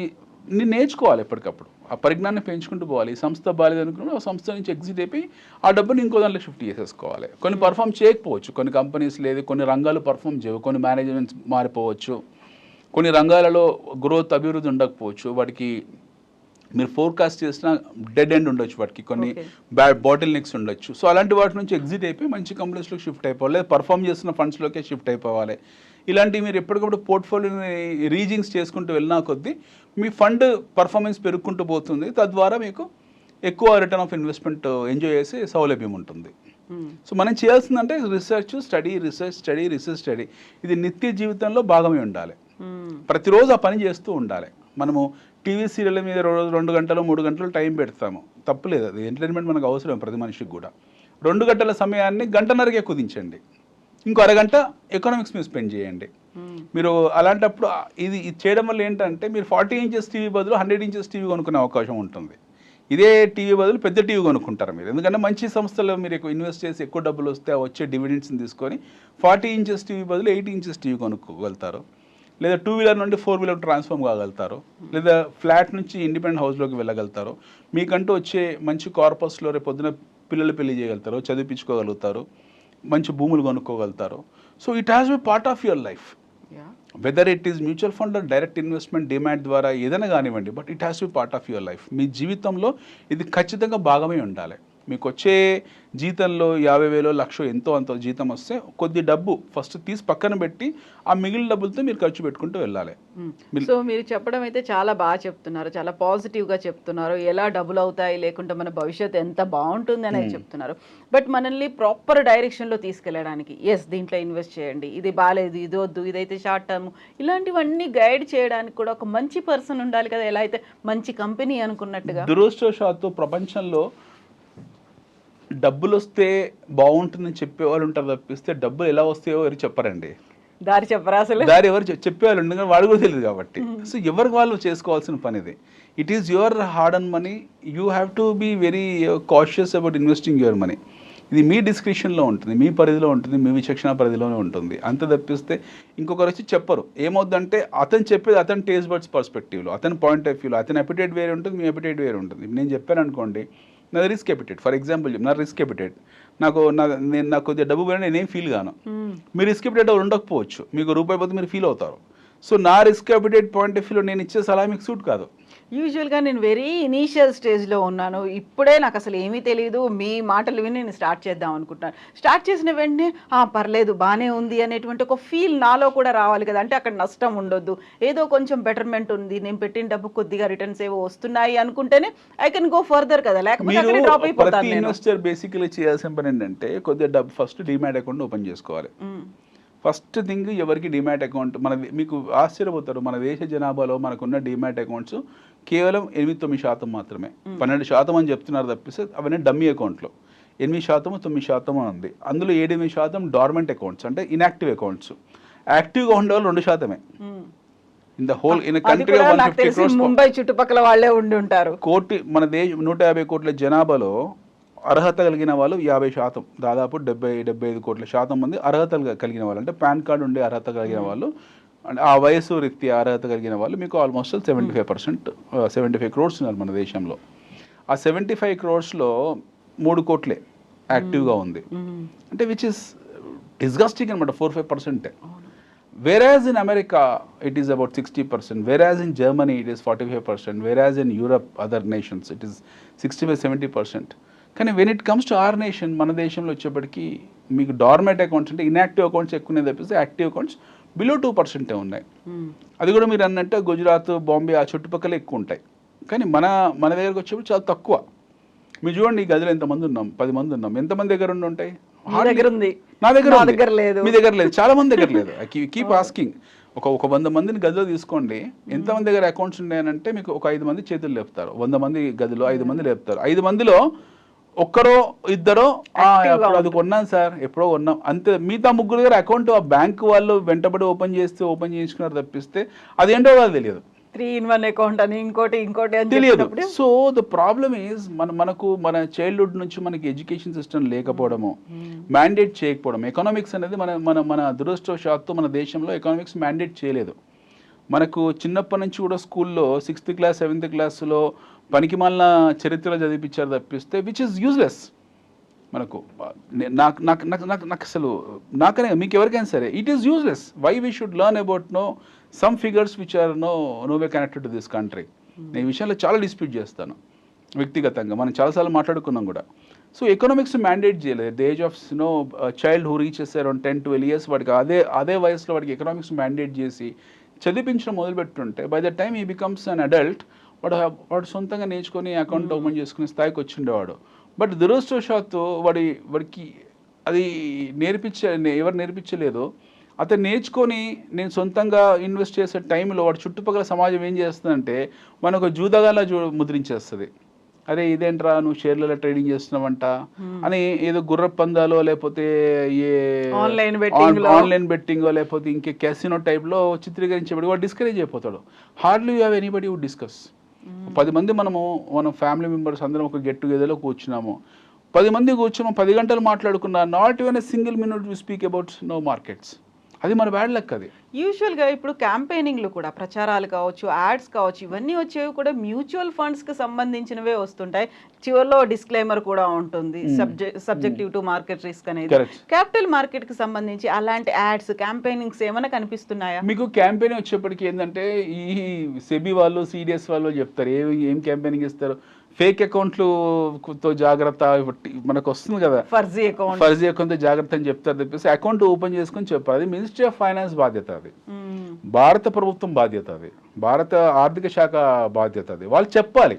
నేను నేర్చుకోవాలి ఎప్పటికప్పుడు, ఆ పరిజ్ఞానం పెంచుకుంటూ పోవాలి. ఈ సంస్థ బాగాలేదు అనుకున్నప్పుడు ఆ సంస్థ నుంచి ఎగ్జిట్ అయిపోయి ఆ డబ్బుని ఇంకో దాంట్లో షిఫ్ట్ చేసేసుకోవాలి. కొన్ని పర్ఫామ్ చేయకపోవచ్చు, కొన్ని కంపెనీస్ లేదు, కొన్ని రంగాలు పర్ఫామ్ చేయవు, కొన్ని మేనేజ్మెంట్స్ మారిపోవచ్చు, కొన్ని రంగాలలో గ్రోత్ అభివృద్ధి ఉండకపోవచ్చు, వాటికి మీరు ఫోర్కాస్ట్ చేసిన డెడ్ ఎండ్ ఉండొచ్చు, వాటికి కొన్ని బాటిల్ నెక్స్ ఉండొచ్చు. సో అలాంటి వాటి నుంచి ఎగ్జిట్ అయిపోయి మంచి కంపెనీస్లోకి షిఫ్ట్ అయిపోవాలి, లేదా పర్ఫామ్ చేస్తున్న ఫండ్స్లోకే షిఫ్ట్ అయిపోవాలి. ఇలాంటివి మీరు ఎప్పటికప్పుడు పోర్ట్ఫోలియోని రీజింగ్స్ చేసుకుంటూ వెళ్ళినా కొద్దీ మీ ఫండ్ పర్ఫార్మెన్స్ పెరుగుకుంటూ పోతుంది. తద్వారా మీకు ఎక్కువ రిటర్న్ ఆఫ్ ఇన్వెస్ట్మెంట్ ఎంజాయ్ చేసే సౌలభ్యం ఉంటుంది. సో మనం చేయాల్సిందంటే research study, research study, research study. ఇది నిత్య జీవితంలో భాగమే ఉండాలి. ప్రతిరోజు ఆ పని చేస్తూ ఉండాలి. మనము టీవీ సీరియల్ మీద 2 గంటలు 3 గంటలు టైం పెడతాము, తప్పులేదు, అది ఎంటర్టైన్మెంట్ మనకు అవసరం ప్రతి మనిషికి కూడా. 2 గంటల సమయాన్ని గంటన్నరకే కుదించండి, ఇంకో అరగంట ఎకనామిక్స్ మీద స్పెండ్ చేయండి. మీరు అలాంటప్పుడు ఇది చేయడం వల్ల ఏంటంటే మీరు 40 ఇంచెస్ టీవీ బదులు 100 ఇంచెస్ టీవీ కొనుక్కునే అవకాశం ఉంటుంది. ఇదే టీవీ బదులు పెద్ద టీవీ కొనుక్కుంటారు మీరు, ఎందుకంటే మంచి సంస్థలో మీరు ఎక్కువ ఇన్వెస్ట్ చేసి ఎక్కువ డబ్బులు వస్తే వచ్చే డివిడెండ్స్ని తీసుకొని 40 ఇంచెస్ టీవీ బదులు 8 ఇంచెస్ టీవీ కొనుక్కోగలుగుతారు, లేదా 2 వీలర్ నుండి 4 వీలర్ ట్రాన్స్ఫార్మ్ కాగలుగుతారు, లేదా ఫ్లాట్ నుంచి ఇండిపెండెంట్ హౌస్లోకి వెళ్ళగలుగుతారు. మీకంటూ వచ్చే మంచి కార్పస్లో రేపు పొద్దున పిల్లలు పెళ్లి చేయగలుగుతారు, చదివించుకోగలుగుతారు, మంచి భూములు కొనుక్కోగలుగుతారు. So it has be part of your life, whether it is mutual fund or direct investment demand ద్వారా ఏదైనా కానివ్వండి, but it has be part of your life. మీ జీవితంలో ఇది ఖచ్చితంగా భాగమే ఉండాలి. మీకు వచ్చే జీతంలో 50,000 1,00,000 ఎంతో అంత జీతం వస్తే కొద్ది డబ్బు ఫస్ట్ తీసి పక్కన పెట్టి ఆ మిగిలిన డబ్బులతో మీరు ఖర్చు పెట్టుకుంటూ వెళ్ళాలి. సో మీరు చెప్పడం అయితే చాలా బాగా చెప్తున్నారు, చాలా పాజిటివ్గా చెప్తున్నారు, ఎలా డబ్బులు అవుతాయి లేకుంటే మన భవిష్యత్తు ఎంత బాగుంటుంది అనేది చెప్తున్నారు. బట్ మనల్ని ప్రాపర్ డైరెక్షన్లో తీసుకెళ్ళడానికి దీంట్లో ఇన్వెస్ట్ చేయండి, ఇది బాగాలేదు, ఇది వద్దు, ఇదైతే షార్ట్ టర్మ్, ఇలాంటివన్నీ గైడ్ చేయడానికి కూడా ఒక మంచి పర్సన్ ఉండాలి కదా, ఎలా అయితే మంచి కంపెనీ అనుకున్నట్టుగా. దురదృష్టవశాత్తు ప్రపంచంలో డబ్బులు వస్తే బాగుంటుందని చెప్పేవాళ్ళు ఉంటారు తప్పిస్తే డబ్బులు ఎలా వస్తాయో ఎవరు చెప్పరండి. దారి చెప్పరా అసలు, దారి ఎవరు చెప్పేవాళ్ళు ఉండగా వాడు కూడా తెలియదు కాబట్టి. సో ఎవరికి వాళ్ళు చేసుకోవాల్సిన పని ఇది. It is your hard and money, you have to be very cautious about investing your money. ఇది మీ డిస్క్రిప్షన్లో ఉంటుంది, మీ పరిధిలో ఉంటుంది, మీ విచక్షణ పరిధిలోనే ఉంటుంది. అంత తప్పిస్తే ఇంకొకరు వచ్చి చెప్పరు. ఏమవుద్దంటే అతను చెప్పేది అతని టేస్ట్ బడ్స్ పర్స్పెక్టివ్లో, అతని పాయింట్ ఆఫ్ వ్యూలో, అతని అపిటైట్ వేరే ఉంటుంది, మీ అపిటైట్ వేరే ఉంటుంది. నేను చెప్పాను అనుకోండి, నాది రిస్క్ అపిటైట్, ఫర్ ఎగ్జాంపుల్ నా రిస్క్ అపిటైట్, నాకు కొద్దిగా డబ్బు పోయినా నేనేం ఫీల్ గాను. మీ రిస్క్ అపిటైట్ ఉండకపోవచ్చు, మీకు రూపాయి పోతే మీరు ఫీల్ అవుతారు. సో నా రిస్క్ అపిటైట్ పాయింట్ ఆఫ్ వ్యూలో నేను ఇచ్చే సలహా మీకు సూట్ కాదు. యూజువల్గా నేను వెరీ ఇనీషియల్ స్టేజ్లో ఉన్నాను, ఇప్పుడే నాకు అసలు ఏమీ తెలియదు, మీ మాటలు విని నేను స్టార్ట్ చేద్దాం అనుకుంటున్నాను. స్టార్ట్ చేసిన వెంటనే పర్లేదు బాగానే ఉంది అనేటువంటి ఒక ఫీల్ నాలో కూడా రావాలి కదా, అంటే అక్కడ నష్టం ఉండొద్దు, ఏదో కొంచెం బెటర్మెంట్ ఉంది, నేను పెట్టిన డబ్బు కొద్దిగా రిటర్న్స్ ఏవో వస్తున్నాయి అనుకుంటేనే ఐ కెన్ గో ఫర్దర్ కదా, లేకపోతే అక్కడే డ్రాప్ అయిపోతాను. ప్రతి ఇన్వెస్టర్ బేసికలీ చేయాల్సిన పని ఏంటంటే కొద్దిగా డబ్బు ఫస్ట్ డిమాట్ అకౌంట్ ఓపెన్ చేసుకోవాలి. ఫస్ట్ థింగ్ ఎవరికి డిమాట్ అకౌంట్, మీకు ఆశ్చర్యపోతారు, మన దేశ జనాభాలో మనకున్న డిమాట్ అకౌంట్స్ కేవలం 8-9% మాత్రమే. 12% అని చెప్తున్నారు తప్పిస్తే అవన్నీ డమ్మీ అకౌంట్లో. 8%, 9% ఉంది. అందులో 7-8% డార్మెంట్ అకౌంట్స్, అంటే ఇన్యాక్టివ్ అకౌంట్స్. యాక్టివ్గా ఉండే వాళ్ళు 2%. In the whole in country 150 crores, Mumbai చుట్టుపక్కల వాళ్ళే ఉండి ఉంటారు. మన దేశ 150 కోట్ల జనాభాలో అర్హత కలిగిన వాళ్ళు 50%, దాదాపు 70-75 కోట్ల శాతం మంది అర్హత కలిగిన వాళ్ళు, అంటే పాన్ కార్డు ఉండే అర్హత కలిగిన వాళ్ళు, అంటే ఆ వయసు రీత్యా అర్హత కలిగిన వాళ్ళు మీకు ఆల్మోస్ట్ 75 crores ఉన్నారు మన దేశంలో. ఆ 75 crores-లో 3 కోట్లే యాక్టివ్గా ఉంది, అంటే విచ్ ఇస్ డిస్గస్టింగ్ అనమాట, 4-5%. Whereas in America it is about 60%, whereas in Germany it is 45%, whereas in Europe, other nations, it is 65-70%. కానీ when it comes to our nation, మన దేశంలో వచ్చేప్పటికి మీకు డార్మెంట్ అకౌంట్స్ అంటే ఇన్యాక్టివ్ అకౌంట్స్ ఎక్కువనే తప్పిస్తే active accounts below 2% ఉన్నాయి. అది కూడా మీరు అన్నట్టు గుజరాత్, బాంబే ఆ చుట్టుపక్కల ఎక్కువ ఉంటాయి. కానీ మన దగ్గరకు వచ్చేప్పుడు చాలా తక్కువ. మీరు చూడండి, ఈ గదిలో ఎంతమంది ఉన్నాం, 10 మంది ఉన్నాం, ఎంతమంది దగ్గర ఉంటాయి? నా దగ్గర లేదు, మీ దగ్గర లేదు, చాలా మంది దగ్గర లేదు. Keep asking. ఒక 100 మందిని గదిలో తీసుకోండి, ఎంతమంది దగ్గర అకౌంట్స్ ఉన్నాయనంటే మీకు ఒక 5 మంది చేతులు లేపుతారు. 100 మంది గదిలో 5 మంది లేపుతారు. 5 మందిలో ఒక్కరో ఇద్దరో అది కొన్నాను సార్, ఎప్పుడో కొన్నాం అంతే. మిగతా 3 దగ్గర అకౌంట్ ఆ బ్యాంక్ వాళ్ళు వెంటబడి ఓపెన్ చేసుకున్నారు తప్పిస్తే అదేంటో వాళ్ళు తెలియదు. 3-in-1 అకౌంట్ అని ఇంకోటి తెలియదు. సో ద ప్రాబ్లమ్ ఈజ్ మన చైల్డ్హుడ్ నుంచి మనకి ఎడ్యుకేషన్ సిస్టమ్ లేకపోవడము, మ్యాండేట్ చేయకపోవడం. ఎకనామిక్స్ అనేది మన దురదృష్టవశాత్తు మన దేశంలో ఎకనామిక్స్ మ్యాండేట్ చేయలేదు. మనకు చిన్నప్పటి నుంచి కూడా స్కూల్లో 6th క్లాస్ 7th క్లాస్లో పనికిమాలిన చరిత్రలు చదివించారు తప్పిస్తే విచ్ ఇస్ యూజ్లెస్. మనకు నాకు నాకు నాకు నాకు నాకు అసలు నాకనే మీకు ఎవరికైనా సరే it is useless. Why we should learn about some figures which are no way connected to this country. నేను ఈ విషయంలో చాలా డిస్ప్యూట్ చేస్తాను వ్యక్తిగతంగా, మనం చాలాసార్లు మాట్లాడుకున్నాం కూడా. సో ఎకనామిక్స్ మ్యాండేట్ చేయలేదు. The age of child who reaches around 10-12 years వాడికి అదే వయసులో వాడికి ఎకనామిక్స్ మ్యాండేట్ చేసి చదివించడం మొదలుపెట్టుంటే బై ద టైమ్ ఈ బికమ్స్ అన్ అడల్ట్ వాడు సొంతంగా నేర్చుకొని అకౌంట్ ఓపెన్ చేసుకునే స్థాయికి వచ్చిండేవాడు. బట్ దురదృష్టవశాత్తు వాడికి అది ఎవరు నేర్పించలేదో అతను నేర్చుకొని నేను సొంతంగా ఇన్వెస్ట్ చేసే టైంలో వాడు చుట్టుపక్కల సమాజం ఏం చేస్తుందంటే మనకు జూదగాలా ముద్రించేస్తుంది. అరే ఇదేంట్రా నువ్వు షేర్లలో ట్రేడింగ్ చేస్తున్నావంట అని ఏదో గుర్ర పందాలో లేకపోతే ఏ ఆన్లైన్ బెట్టింగో లేకపోతే ఇంకే క్యాసినో టైప్లో చిత్రీకరించబడి వాడు డిస్కరేజ్ అయిపోతాడు. Hardly you have anybody would discuss. 10 మంది మనం ఫ్యామిలీ మెంబర్స్ అందరం ఒక గెట్ టుగెదర్లో కూర్చున్నాము, 10 మంది కూర్చున్నాము, 10 గంటలు మాట్లాడుకున్నా, not even a single minute we speak about no markets. అది మన బ్యాడ్ లక్. అది యూజువల్గా ఇప్పుడు క్యాంపెయినింగ్లు కూడా ప్రచారాలు కావచ్చు, యాడ్స్ కావచ్చు, ఇవన్నీ వచ్చేవి కూడా మ్యూచువల్ ఫండ్స్కి సంబంధించినవే వస్తుంటాయి. చివరిలో డిస్క్లైమర్ కూడా ఉంటుంది, సబ్జెక్టివ్ టు మార్కెట్ రిస్క్ అనేది. క్యాపిటల్ మార్కెట్కి సంబంధించి అలాంటి యాడ్స్ క్యాంపెయినింగ్స్ ఏమైనా కనిపిస్తున్నాయా మీకు? క్యాంపెయినింగ్ వచ్చేప్పటికి ఏంటంటే ఈ సెబీ వాళ్ళు సిడిఎస్ వాళ్ళు చెప్తారు ఏం క్యాంపెయినింగ్ ఇస్తారు. ఫేక్ అకౌంట్లతో జాగ్రత్త మనకు వస్తుంది కదా, ఫర్జీ అకౌంట్తో జాగ్రత్త అని చెప్తారు తప్పిస్తే అకౌంట్ ఓపెన్ చేసుకుని చెప్పారు. అది మినిస్ట్రీ ఆఫ్ ఫైనాన్స్ బాధ్యత, అది భారత ప్రభుత్వం బాధ్యత, అది భారత ఆర్థిక శాఖ బాధ్యత. అది వాళ్ళు చెప్పాలి.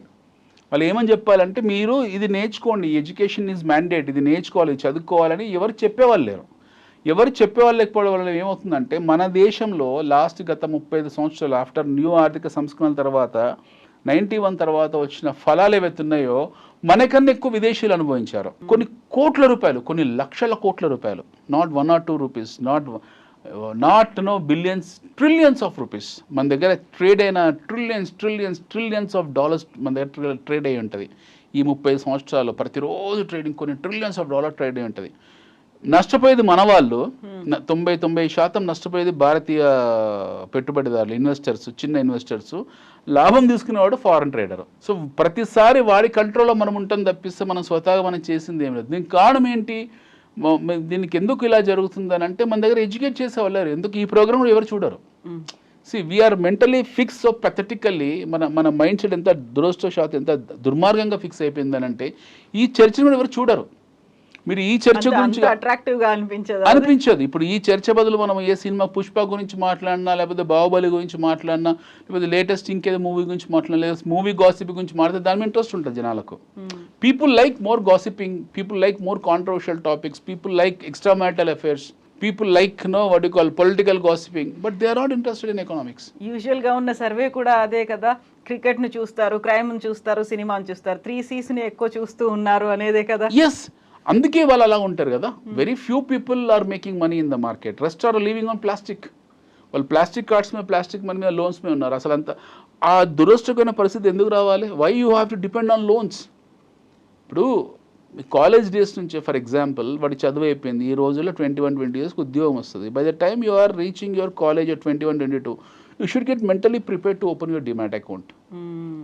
వాళ్ళు ఏమని చెప్పాలంటే మీరు ఇది నేర్చుకోండి, ఎడ్యుకేషన్ ఈజ్ మ్యాండేట్, ఇది నేర్చుకోవాలి, చదువుకోవాలని ఎవరు చెప్పేవాళ్ళు లేరు. ఎవరు చెప్పేవాళ్ళు లేకపోవడం వల్ల ఏమవుతుందంటే మన దేశంలో గత 35 సంవత్సరాలు ఆఫ్టర్ న్యూ ఆర్థిక సంస్కరణల తర్వాత 91 తర్వాత వచ్చిన ఫలాలు ఏవైతున్నాయో మనకన్నా ఎక్కువ విదేశీయులు అనుభవించారు. కొన్ని కోట్ల రూపాయలు, కొన్ని లక్షల కోట్ల రూపాయలు, not 1 or 2 rupees, not billions, trillions of rupees మన దగ్గర ట్రేడ్ అయిన ట్రిలియన్స్ ఆఫ్ డాలర్స్ మన దగ్గర ట్రేడ్ అయి ఉంటుంది. ఈ 35 సంవత్సరాలు ప్రతిరోజు ట్రేడింగ్ కొన్ని ట్రిలియన్స్ ఆఫ్ డాలర్ ట్రేడ్ అయి ఉంటుంది. నష్టపోయేది మన వాళ్ళు, 90% నష్టపోయేది భారతీయ పెట్టుబడిదారులు, ఇన్వెస్టర్స్, చిన్న ఇన్వెస్టర్స్. లాభం తీసుకునేవాడు ఫారెన్ ట్రేడర్. సో ప్రతిసారి వాడి కంట్రోల్లో మనం ఉంటాం తప్పిస్తే మనం స్వతహాగా మనం చేసింది ఏం లేదు. దీనికి కారణం ఏంటి, దీనికి ఎందుకు ఇలా జరుగుతుందని అంటే మన దగ్గర ఎడ్యుకేట్ చేసేవాళ్ళు ఎందుకు ఈ ప్రోగ్రామ్ ఎవరు చూడరు. We are mentally fix. So pathetically మన మైండ్ సెట్ ఎంత దురదృష్టవశాత్తు ఎంత దుర్మార్గంగా ఫిక్స్ అయిపోయిందని అంటే ఈ చర్చను కూడా ఎవరు చూడరు. మీరు ఈ చర్చ గురించి అనిపించదు. ఇప్పుడు ఈ చర్చ బదులు మనం ఏ సినిమా పుష్ప గురించి మాట్లాడినా, లేకపోతే బాహుబలి గురించి మాట్లాడినా, లేకపోతే లేటెస్ట్ ఇంకేదో మూవీ గురించి మాట్లాడినా, లేదా మూవీ గాసిప్ గురించి మాట్లాడితే దాని మీద ఇంట్రెస్ట్ ఉంటుంది జనాలకు. People like more gossiping, people like more controversial topics, people like extra marital affairs, people like what you call political gossiping, but they are not interested in economics. యూజువల్గా ఉన్న survey కూడా అదే కదా, క్రికెట్ను చూస్తారు, క్రైమ్ను చూస్తారు, సినిమాను చూస్తారు, 3 C's ఎక్కువ చూస్తూ ఉన్నారు అనేదే కదా. ఎస్, అందుకే వాళ్ళు అలా ఉంటారు కదా. Very few people are making money in the market, rest are living on plastic. వాళ్ళు ప్లాస్టిక్ కార్డ్స్ మీద, ప్లాస్టిక్ మనీ మీద, లోన్స్ మీద ఉన్నారు. అసలు అంత ఆ దురదృష్టకరమైన పరిస్థితి ఎందుకు రావాలి? Why you have to depend on loans? ఇప్పుడు కాలేజ్ డేస్ నుంచి ఫర్ ఎగ్జాంపుల్ వాడి చదువు అయిపోయింది, ఈ రోజుల్లో 21-20 years ఉద్యోగం వస్తుంది. By the time you are reaching your college at 21-22 you should get mentally prepare to open your demat account.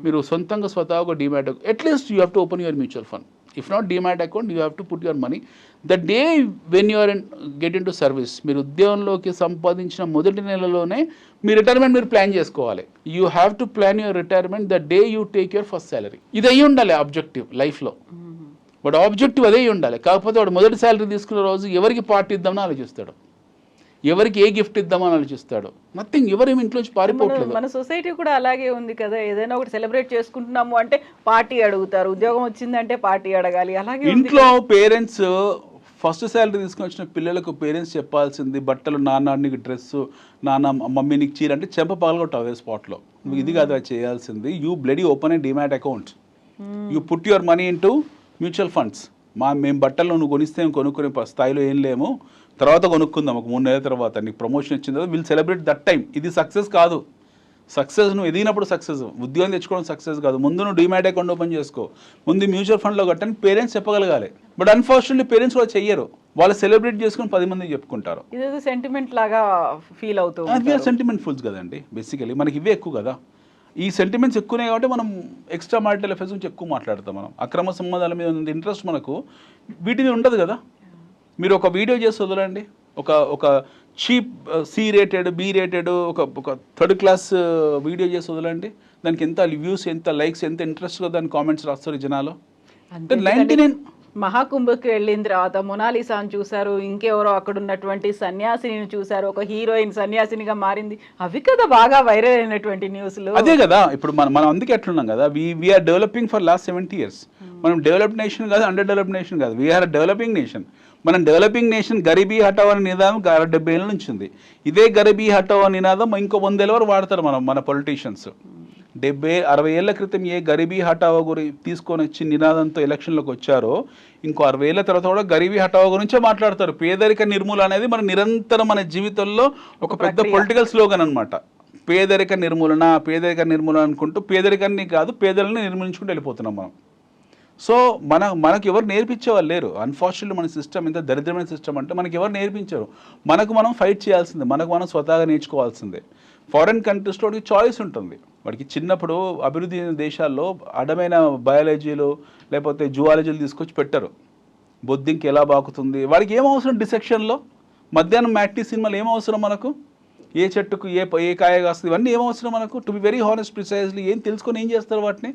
మీరు స్వతహాగా ఒక demat account, at least you have to open your mutual fund. If not demat account, you have to put your money. The day when you are get into service, మీరు ఉద్యోగంలోకి సంపాదించిన మొదటి నెలలోనే మీ retirement మీరు plan చేసుకోవాలి. You have to plan your retirement the day you take your first salary. ఇది అయ్యి ఉండాలి ఆబ్జెక్టివ్ లైఫ్లో. వాడు ఆబ్జెక్టివ్ అదే ఉండాలి. కాకపోతే వాడు మొదటి సాలరీ తీసుకున్న రోజు ఎవరికి పార్టీ ఇద్దామని ఆలోచిస్తాడు, ఎవరికి ఏ గిఫ్ట్ ఇద్దామని ఆలోచిస్తాడు. నథింగ్, ఎవరేమి ఇంట్లోంచి పారిపోవట్లేదు. మన సొసైటీ కూడా అలాగే ఉంది కదా. ఏదైనా ఒకటి సెలబ్రేట్ చేసుకుంటున్నాము అంటే పార్టీ అడుగుతారు, ఉద్యోగం వచ్చిందంటే పార్టీ అడగాలి. అలాగే ఇంట్లో పేరెంట్స్ ఫస్ట్ శాలరీ తీసుకుని వచ్చిన పిల్లలకు పేరెంట్స్ చెప్పాల్సింది బట్టలు, నాన్న నీకు డ్రెస్సు, నాన్న మమ్మీ నీకు చీర అంటే చెంప పగలగొట్టు అవే స్పాట్లో. నువ్వు ఇది కాదు చేయాల్సింది, you bloody open A demat account, you put your money into mutual funds. మేము బట్టలు నువ్వు కొనిస్తే కొనుక్కునే స్థాయిలో ఏం లేము, తర్వాత కొనుక్కుందాం ఒక 3 నెలల తర్వాత, నీకు ప్రమోషన్ వచ్చిన తర్వాత విల్ సెలబ్రేట్ దట్ టైం. ఇది సక్సెస్ కాదు. సక్సెస్ నువ్వు ఎదిగినప్పుడు సక్సెస్, ఉద్యోగం తెచ్చుకోవడం సక్సెస్ కాదు. ముందు నువ్వు డిమాట్ అకౌంట్ ఓపెన్ చేసుకో, ముందు మ్యూచువల్ ఫండ్లో కట్టని పేరెంట్స్ చెప్పగలగాలి. బట్ అన్ఫార్చునేట్లీ పేరెంట్స్ కూడా చెయ్యరు. వాళ్ళు సెలబ్రేట్ చేసుకుని 10 మందికి చెప్పుకుంటారు. ఇదేదో సెంటిమెంట్ లాగా ఫీల్ అవుతూ అది సెంటిమెంట్ ఫుల్స్ కదండి బేసికలీ, మనకి ఇవే ఎక్కువ కదా. ఈ సెంటిమెంట్స్ ఎక్కువనే కాబట్టి మనం ఎక్స్ట్రా మ్యారిటల్ అఫైర్స్ గురించి ఎక్కువ మాట్లాడతాం. మనం అక్రమ సంబంధాల మీద ఉన్న ఇంట్రెస్ట్ మనకు వీటి మీద ఉండదు కదా. మీరు ఒక వీడియో చేసి వదలండి, ఒక cheap C rated B rated ఒక థర్డ్ క్లాస్ వీడియో చేసి వదలండి, దానికి ఎంత వ్యూస్, ఎంత లైక్స్, ఎంత ఇంట్రెస్ట్గా దాని కామెంట్స్ రాస్తారు జనాలు. 99 మహాకుంభకి వెళ్ళిన తర్వాత మొనాలిసాను చూశారు, ఇంకెవరో అక్కడ ఉన్నటువంటి సన్యాసిని చూశారు, ఒక హీరోయిన్ సన్యాసినిగా మారింది, అవి కదా బాగా వైరల్ అయినటువంటి న్యూస్లు. అదే కదా ఇప్పుడు మనం అందుకే ఎట్లున్నాం కదా, we are developing for last 70 years. మనం డెవలప్డ్ నేషన్ కాదు, అండర్ డెవలప్డ్ నేషన్ కాదు, వీఆర్ డెవలపింగ్ నేషన్. మనం డెవలపింగ్ నేషన్ గరీబీ హటావ్ అనే నినాదం 70 ఏళ్ళ నుంచి ఉంది. ఇదే గరీబీ హటావ్ అనే నినాదం ఇంకో 100 ఏళ్ళ వరకు వాడతారు మన పొలిటీషియన్స్. 60 ఏళ్ల క్రితం ఏ గరీబీ హటావో తీసుకొని వచ్చి నినాదంతో ఎలక్షన్లోకి వచ్చారో, ఇంకో 60 ఏళ్ల తర్వాత కూడా గరీబీ హటావో గురించే మాట్లాడతారు. పేదరిక నిర్మూలన అనేది మన నిరంతరం మన జీవితంలో ఒక పెద్ద పొలిటికల్ స్లోగన్ అనమాట. పేదరిక నిర్మూలన అనుకుంటూ పేదరికాన్ని కాదు, పేదలని నిర్మూలించుకుంటూ వెళ్ళిపోతున్నాం మనం. సో మనకు ఎవరు నేర్పించేవాళ్ళు లేరు. అన్ఫార్చునేట్లీ మన సిస్టమ్ ఇంత దరిద్రమైన సిస్టమ్ అంటే మనకి ఎవరు నేర్పించారు. మనకు మనం ఫైట్ చేయాల్సిందే, మనకు మనం స్వతహాగా నేర్చుకోవాల్సిందే. ఫారెన్ కంట్రీస్లో వాడికి చాయిస్ ఉంటుంది. వాడికి చిన్నప్పుడు అభివృద్ధి చెందిన దేశాల్లో అడమైన బయాలజీలు లేకపోతే జువాలజీలు తీసుకొచ్చి పెట్టారు. బొద్దింకి ఎలా బాకుతుంది, వాడికి ఏం అవసరం డిసెక్షన్లో, మధ్యాహ్నం మ్యాట్నీ సినిమాలు ఏం అవసరం మనకు, ఏ చెట్టుకు ఏ కాయ కాస్తుంది, ఇవన్నీ ఏం అవసరం మనకు. To be very honest precisely ఏం తెలుసుకొని ఏం చేస్తారు వాటిని,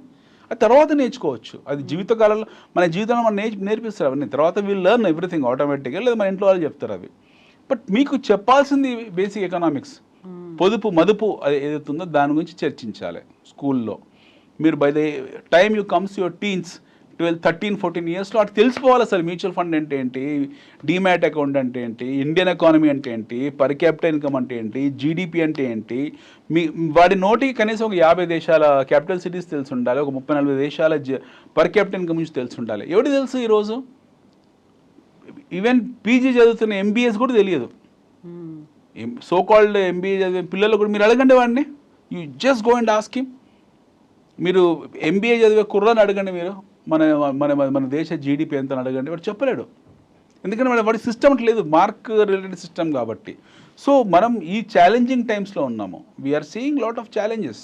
అది తర్వాత నేర్చుకోవచ్చు. అది జీవితకాలంలో మన జీవితంలో మనం నేర్పిస్తారు అవన్నీ. తర్వాత వీళ్ళు లెర్న్ ఎవ్రీథింగ్ ఆటోమేటిక్గా, లేదా మన ఇంట్లో వాళ్ళు చెప్తారు అవి. బట్ మీకు చెప్పాల్సింది బేసిక్ ఎకనామిక్స్, పొదుపు మదుపు అది ఏదైతుందో దాని గురించి చర్చించాలి స్కూల్లో. మీరు by the time you comes your teens 12, 13, 14 yearsలో అటు తెలిసిపోవాలి అసలు మ్యూచువల్ ఫండ్ అంటే ఏంటి, డీమ్యాట్ అకౌంట్ అంటే ఏంటి, ఇండియన్ ఎకానమీ అంటే ఏంటి, పర్ క్యాపిటల్ ఇన్కమ్ అంటే ఏంటి, జీడిపి అంటే ఏంటి. వాడి నోటికి కనీసం ఒక 50 దేశాల క్యాపిటల్ సిటీస్ తెలిసి ఉండాలి, ఒక 30-40 దేశాల పర్ క్యాపిటల్ ఇన్కమ్ నుంచి తెలిసి ఉండాలి. ఎవరికి తెలుసు ఈరోజు? ఈవెన్ పీజీ చదువుతున్న ఎంబీఎస్ కూడా తెలియదు. సో కాల్డ్ ఎంబీఏ చదివే పిల్లలు కూడా మీరు అడగండి వాడిని, you just go and ask him. మీరు ఎంబీఏ చదివే కుర్రాన్ని అడగండి, మీరు మన దేశ జీడిపి ఎంత అని అడగండి, వాడు చెప్పలేడు. ఎందుకంటే వాడి సిస్టమ్ లేదు, మార్క్ రిలేటెడ్ సిస్టమ్ కాబట్టి. సో మనం ఈ ఛాలెంజింగ్ టైమ్స్లో ఉన్నాము. We are seeing lot of challenges.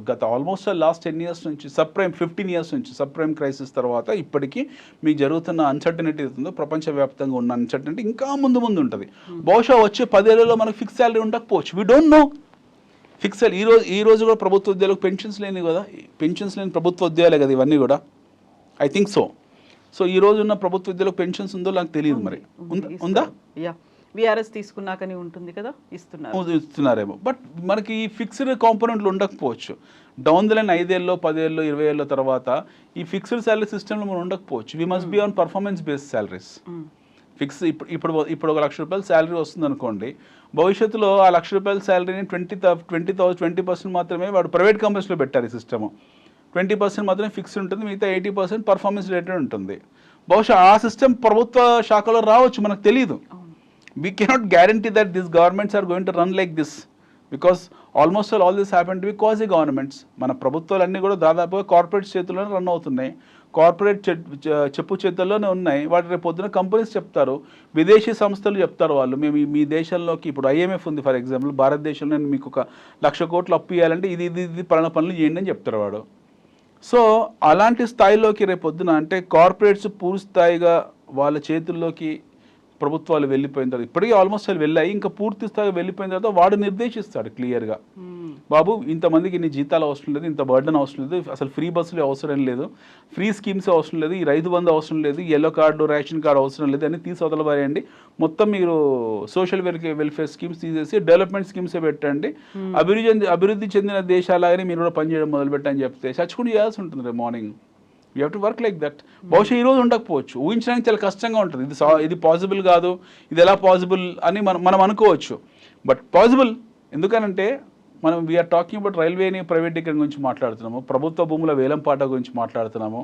గత ఆల్మోస్ట్ లాస్ట్ 10 years నుంచి 15 years నుంచి సబ్ప్రైమ్ క్రైసిస్ తర్వాత ఇప్పటికీ మీకు జరుగుతున్న అన్సర్టనిటీ అవుతుందో, ప్రపంచవ్యాప్తంగా ఉన్న అన్సర్టనిటీ ఇంకా ముందు ఉంటుంది. బహుశా వచ్చే 10 ఏళ్లలో మనకు ఫిక్స్ శాలరీ ఉండకపోవచ్చు, వీ డోంట్ నో. ఫిక్స్ ఈ రోజు కూడా ప్రభుత్వ ఉద్యోగాలకు పెన్షన్స్ లేని కదా, పెన్షన్స్ లేని ప్రభుత్వ ఉద్యోగాలే కదా ఇవన్నీ కూడా. ఐ థింక్ సో ఈ రోజు ఉన్న ప్రభుత్వ ఉద్యోగాలకు పెన్షన్స్ ఉందో నాకు తెలియదు, మరి ఉందా? విఆర్ఎస్ తీసుకున్నాకని ఉంటుంది కదా, ఇస్తున్నారేమో. బట్ మనకి ఈ ఫిక్స్డ్ కాంపోనెంట్లు ఉండకపోవచ్చు. డౌన్ ద లైన్ 5 ఏళ్ళలో 10 ఏళ్ళలో 20 ఏళ్ళ తర్వాత ఈ ఫిక్స్డ్ శాలరీ సిస్టంలో మనం ఉండకపోవచ్చు. We must be on performance based salaries. Fix ఇప్పుడు 1 లక్ష రూపాయల శాలరీ వస్తుంది అనుకోండి, భవిష్యత్తులో ఆ 1 లక్ష రూపాయల శాలరీని 20% మాత్రమే వాడు ప్రైవేట్ కంపెనీస్లో పెట్టారు ఈ సిస్టము. 20% మాత్రమే ఫిక్స్డ్ ఉంటుంది, మిగతా 80% పర్ఫార్మెన్స్ రిలేటెడ్ ఉంటుంది. బహుశా ఆ సిస్టమ్ ప్రభుత్వ శాఖలో రావచ్చు, మనకు తెలియదు. We cannot guarantee that these governments are going to run like this, because almost all this happened to be quasi governments. మన ప్రభుత్వాలన్నీ కూడా దాదాపుగా కార్పొరేట్ చేతుల్లోనే రన్ అవుతున్నాయి, కార్పొరేట్ చెప్పు చేతుల్లోనే ఉన్నాయి. వాటి రేపు పొద్దున కంపెనీస్ చెప్తారు, విదేశీ సంస్థలు చెప్తారు వాళ్ళు, మేము మీ దేశంలోకి ఇప్పుడు ఐఎంఎఫ్ ఉంది ఫర్ ఎగ్జాంపుల్, భారతదేశంలో నేను మీకు 1 లక్ష కోట్లు అప్పు ఇవ్వాలంటే ఇది పనులు చేయండి అని చెప్తారు వాడు. సో అలాంటి స్థాయిలోకి రేపు పొద్దున అంటే కార్పొరేట్స్ పూర్తి స్థాయిగా వాళ్ళ చేతుల్లోకి ప్రభుత్వాలు వెళ్ళిపోయిన తర్వాత, ఇప్పటికీ ఆల్మోస్ట్ అవి వెళ్ళాయి, ఇంకా పూర్తి స్థాయిగా వెళ్ళిపోయిన తర్వాత వాడు నిర్దేశిస్తాడు క్లియర్గా, బాబు ఇంతమందికి ఇన్ని జీతాలు అవసరం లేదు, ఇంత బర్డన్ అవసరం లేదు, అసలు ఫ్రీ బస్సులు అవసరం లేదు, ఫ్రీ స్కీమ్స్ అవసరం లేదు, ఈ రైతు బంధు అవసరం లేదు, ఎల్లో కార్డు రేషన్ కార్డు అవసరం లేదు అని తీసి వదలబాయండి. మొత్తం మీరు సోషల్ వెల్ఫేర్ స్కీమ్స్ తీసేసి డెవలప్మెంట్ స్కీమ్సే పెట్టండి, అభివృద్ధి చెందిన దేశాలాగానే మీరు కూడా పనిచేయడం మొదలుపెట్టని చెప్తే చచ్చుకుని చేయాల్సి ఉంటుంది రేపు morning. You have to work like that. బహుశా ఈ రోజు ఉండకపోవచ్చు, ఊహించడానికి చాలా కష్టంగా ఉంటుంది. ఇది పాసిబుల్ కాదు, ఇది ఎలా పాసిబుల్ అని మనం అనుకోవచ్చు. But possible. ఎందుకనంటే మనం వీఆర్ టాకింగ్ అబౌట్ రైల్వేని ప్రైవేటీకరణ గురించి మాట్లాడుతున్నాము, ప్రభుత్వ భూముల వేలంపాట గురించి మాట్లాడుతున్నాము,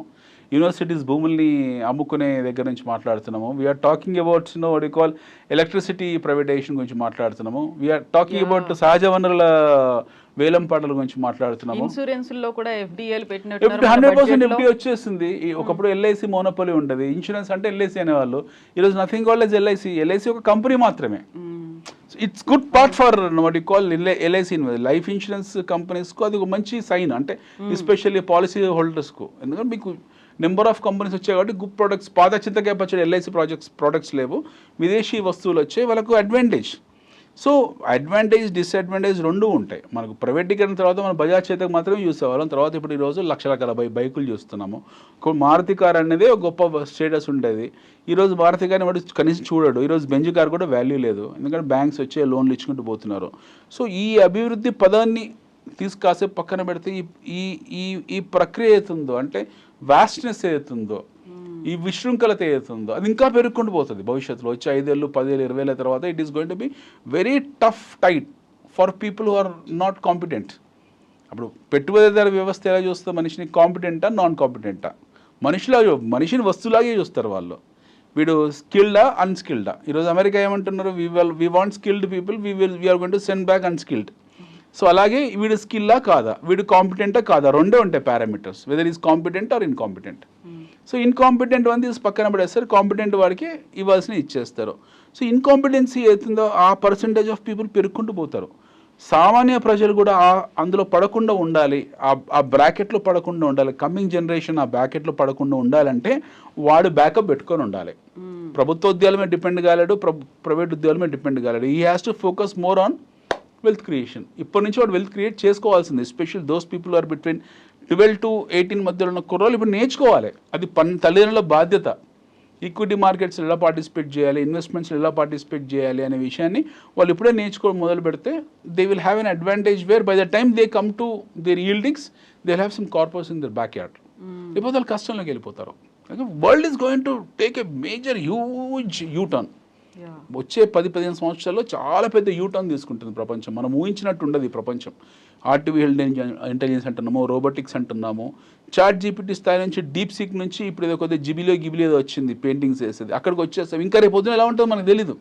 యూనివర్సిటీస్ భూముల్ని అమ్ముకునే దగ్గర నుంచి మాట్లాడుతున్నాము, we are talking about what you call electricity privatization గురించి మాట్లాడుతున్నాము, వీఆర్ టాకింగ్ అబౌట్ సహజ వనరుల వేలం పాటల గురించి మాట్లాడుతున్నాము. ఇన్సూరెన్స్ లో కూడా FDIలు 100% FDI వచ్చేసింది. ఒకప్పుడు LIC మోనోపలి ఉండేది. ఇన్సూరెన్స్ అంటే LIC అనేవాళ్ళు. ఈరోజు నథింగ్ కాల్డ్ ఎస్ LIC ఒక కంపెనీ మాత్రమే. It's good part for what you call LIC life insurance కంపెనీస్కు అది ఒక మంచి సైన్, అంటే ఎస్పెషల్లీ పాలసీ హోల్డర్స్కు. ఎందుకంటే మీకు నెంబర్ ఆఫ్ కంపెనీస్ వచ్చాయి కాబట్టి గుడ్ ప్రొడక్ట్స్, పాత చింతకాయ పచ్చడి LIC ప్రొడక్ట్స్ లేవు, విదేశీ వస్తువులు వచ్చాయి, వాళ్ళకు అడ్వాంటేజ్. సో అడ్వాంటేజ్ డిసడ్వాంటేజ్ రెండు ఉంటాయి. మనకు ప్రైవేటీకరణ తర్వాత మనం బజాజ్ చేతకు మాత్రమే చూసేవాళ్ళం. తర్వాత ఇప్పుడు ఈరోజు లక్షల బైకులు చూస్తున్నాము. మారుతి కార్ అనేది ఒక గొప్ప స్టేటస్ ఉండేది. ఈరోజు మారుతి కార్ని వాడు కనీసం చూడడు. ఈరోజు బెంజ్ కార్ కూడా వాల్యూ లేదు, ఎందుకంటే బ్యాంక్స్ వచ్చే లోన్లు ఇచ్చుకుంటూ పోతున్నారు. సో ఈ అభివృద్ధి పదాన్ని కాసేపు పక్కన పెడితే ఈ ప్రక్రియ ఏతుందో, అంటే వాస్ట్నెస్ ఏతుందో, ఈ విశృంఖలత ఏతుందో అది ఇంకా పెరుగుకుంటూ పోతుంది భవిష్యత్తులో. వచ్చే 5 ఏళ్ళు 10 ఏళ్ళు 20 ఏళ్ళ తర్వాత it is going to be very tough tight for people who are not competent. అప్పుడు పెట్టుబడిదారు వ్యవస్థ ఎలా చూస్తుంది మనిషిని, కాంపిటెంటా నాన్ కాంపిటెంటా? మనిషిని వస్తువులాగే చూస్తారు వాళ్ళు. వీడు స్కిల్డా అన్స్కిల్డా? ఈరోజు అమెరికా ఏమంటున్నారు, we want skilled people, we are going to send back unskilled. So అలాగే వీడు స్కిల్లా కాదా, వీడు కాంపిటెంటా కాదా, రెండే ఉంటాయి parameters, whether is competent or incompetent. So incompetent one తీసి పక్కన పడేస్తారు, కాంపిటెంట్ వాడికి ఇవ్వాల్సిన ఇచ్చేస్తారు. సో ఇన్కాంపిటెన్సీ అవుతుందో ఆ పర్సంటేజ్ ఆఫ్ పీపుల్ పెరుక్కుంటూ పోతారు. సామాన్య ప్రజలు కూడా అందులో పడకుండా ఉండాలి, ఆ బ్రాకెట్లో పడకుండా ఉండాలి. కమింగ్ జనరేషన్ ఆ బ్రాకెట్లో పడకుండా ఉండాలంటే వాడు బ్యాకప్ పెట్టుకొని ఉండాలి. ప్రభుత్వ ఉద్యోగాల మీద డిపెండ్ కాలేడు, ప్రైవేట్ ఉద్యోగాల మీద డిపెండ్ కాలేడు. He has to focus more on wealth creation. ఇప్పటి నుంచి వాడు వెల్త్ క్రియేట్ చేసుకోవాల్సింది. Especial those people are between 12 to 18 మధ్యలో ఉన్న కుర్రోళ్ళు ఇప్పుడు నేర్చుకోవాలి. అది తల్లిదండ్రుల బాధ్యత. ఈక్విటీ మార్కెట్స్లో ఎలా పార్టిసిపేట్ చేయాలి, ఇన్వెస్ట్మెంట్స్లో ఎలా పార్టిసిపేట్ చేయాలి అనే విషయాన్ని వాళ్ళు ఇప్పుడే నేర్చుకోవడం మొదలు పెడితే they will have an advantage where by the time they come to their yieldings they will have some corpus in their back yard. లేకపోతే వాళ్ళు కష్టంలోకి వెళ్ళిపోతారు. World is going to take a major huge U turn. వచ్చే 10-15 సంవత్సరాల్లో చాలా పెద్ద U turn తీసుకుంటుంది ప్రపంచం. మనం ఊహించినట్టు ఉండదు ఈ ప్రపంచం. ఆర్టిఫిషియల్ ఇంటెలిజెన్స్ అంటున్నాము, రోబోటిక్స్ అంటున్నాము, చాట్ జీపీటీ స్థాయి నుంచి డీప్ సీక్ నుంచి ఇప్పుడు ఏదో కొద్దిగా గిబిలి ఏదో వచ్చింది పెయింటింగ్స్ వేసేది, అక్కడికి వచ్చేస్తాం. ఇంకా రేపు పొద్దున ఎలా ఉంటుందో మనకు తెలీదు.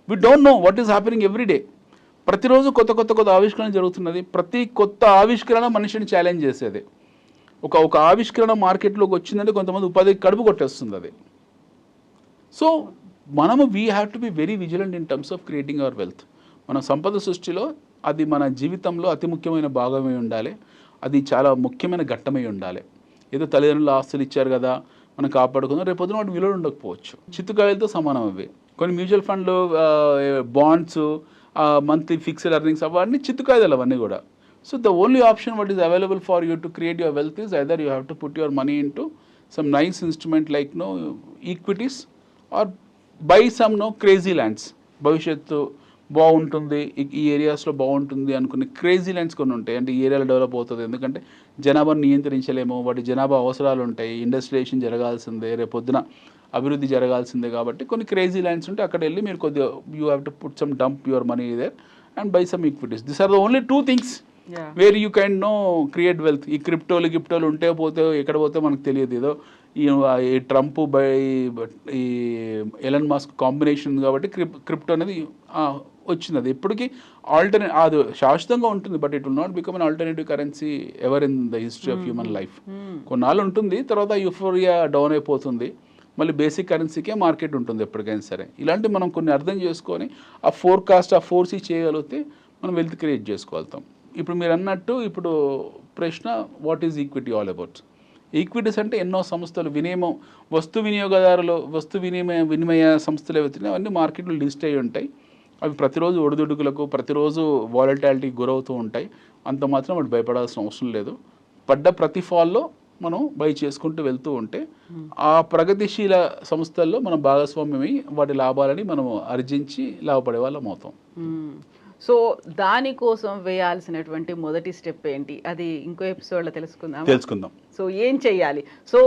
We don't know what is happening every day. ప్రతిరోజు కొత్త ఆవిష్కరణ జరుగుతున్నది. ప్రతి కొత్త ఆవిష్కరణ మనిషిని ఛాలెంజ్ చేసేది. ఒక ఆవిష్కరణ మార్కెట్లోకి వచ్చిందంటే కొంతమంది ఉపాధికి కడుపు కొట్టేస్తుంది అది. సో మనము we have to be very vigilant in terms of creating our wealth. మన సంపద సృష్టిలో అది మన జీవితంలో అతి ముఖ్యమైన భాగమై ఉండాలి. అది చాలా ముఖ్యమైన ఘట్టమై ఉండాలి. ఏదో తల్లిదండ్రులు ఆస్తులు ఇచ్చారు కదా మనం కాపాడుకుందాం, రేపు పొద్దున వాటి విలువ ఉండకపోవచ్చు. చిత్తుకాయలతో సమానం అవి. కొన్ని మ్యూచువల్ ఫండ్లు, బాండ్స్, మంత్లీ ఫిక్స్డ్ ఎర్నింగ్స్ అవన్నీ చిత్తుకాయలు అవన్నీ కూడా. So the only option what is available for you to create your wealth is either you have to put your money into some nice instrument like equities or buy some crazy lands. భవిష్యత్తు బాగుంటుంది, ఈ ఏరియాస్లో బాగుంటుంది అనుకునే crazy lands కొన్ని ఉంటాయి. అంటే ఈ ఏరియాలో డెవలప్ అవుతుంది, ఎందుకంటే జనాభాను నియంత్రించలేము, వాటి జనాభా అవసరాలు ఉంటాయి, ఇండస్ట్రియలైజేషన్ జరగాల్సిందే, రేపు పొద్దున అభివృద్ధి జరగాల్సిందే. కాబట్టి కొన్ని క్రేజీ ల్యాండ్స్ ఉంటే అక్కడ వెళ్ళి మీరు కొద్దిగా you have to put some dump your money there and buy some equities. This are the only 2 things where you can create wealth. ఈ గిప్టోలు ఉంటే పోతే ఎక్కడ పోతే మనకు తెలియదు. ఏదో ఈ ట్రంప్ బై ఈ ఎలన్ మస్క్ కాంబినేషన్ కాబట్టి క్రిప్టో అనేది వచ్చింది. అది ఎప్పటికీ అది శాశ్వతంగా ఉంటుంది, but it will not become an alternative currency ever in the history of human life. కొన్నాళ్ళు ఉంటుంది, తర్వాత యూఫోరియా డౌన్ అయిపోతుంది, మళ్ళీ బేసిక్ కరెన్సీకే మార్కెట్ ఉంటుంది ఎప్పటికైనా సరే. ఇలాంటివి మనం కొన్ని అర్థం చేసుకొని ఆ ఫోర్సీ చేయగలిగితే మనం వెల్త్ క్రియేట్ చేసుకోగలుగుతాం. ఇప్పుడు మీరు అన్నట్టు ఇప్పుడు ప్రశ్న what is equity all about. Equities అంటే ఎన్నో సంస్థలు, వస్తు వినియోగదారులు, వినిమయ సంస్థలు ఏవైతే అవన్నీ మార్కెట్లో లిస్ట్ అయ్యి ఉంటాయి. అవి ప్రతిరోజు ఒడిదుడుకులకు, ప్రతిరోజు వాలటాలిటీకి గురవుతూ ఉంటాయి. అంత మాత్రం వాటి భయపడాల్సిన అవసరం లేదు. పడ్డ ప్రతి ఫాల్లో మనం బై చేసుకుంటూ వెళ్తూ ఉంటే ఆ ప్రగతిశీల సంస్థల్లో మనం భాగస్వామ్యమై వాటి లాభాలని మనం ఆర్జించి లాభపడే వాళ్ళం అవుతాం. సో దానికోసం వేయాల్సినటువంటి మొదటి స్టెప్ ఏంటి, అది ఇంకో ఎపిసోడ్లో తెలుసుకుందాం. సో ఏం చెయ్యాలి? సో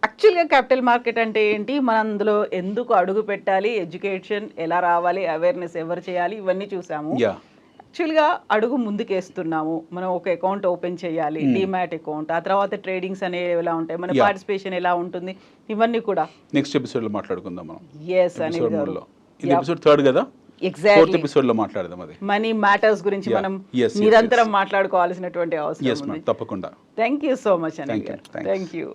యాక్చువల్గా క్యాపిటల్ మార్కెట్ అంటే ఏంటి, మనం అందులో ఎందుకు అడుగు పెట్టాలి, ఎడ్యుకేషన్ ఎలా రావాలి, అవేర్నెస్ ఎవరు చేయాలి, ఇవన్నీ చూసాము. యాక్చువల్గా అడుగు ముందుకేస్తున్నాము. మనం ఒక అకౌంట్ ఓపెన్ చేయాలి, డిమాట్ అకౌంట్, ఆ తర్వాత ట్రేడింగ్స్ అనేవి ఎలా ఉంటాయి, మన పార్టిసిపేషన్ ఎలా ఉంటుంది, ఇవన్నీ కూడా నెక్స్ట్ ఎపిసోడ్లో మాట్లాడుకుందాం మనం. ఎస్ అనిల్ గారు, ఇది ఎపిసోడ్ 3 కదా. Exactly. 4th ఎపిసోడ్లో మాట్లాడదాం అది. మనీ మ్యాటర్స్ గురించి Yeah. మనం Yes, yes, నిరంతరం మాట్లాడుకోవాల్సినటువంటి అవసరం ఎస్ ఉంది. మ్యామ్, తప్పకుండా. థ్యాంక్ యూ సో మచ్ అండి. Thank you. Thanks. Thank you.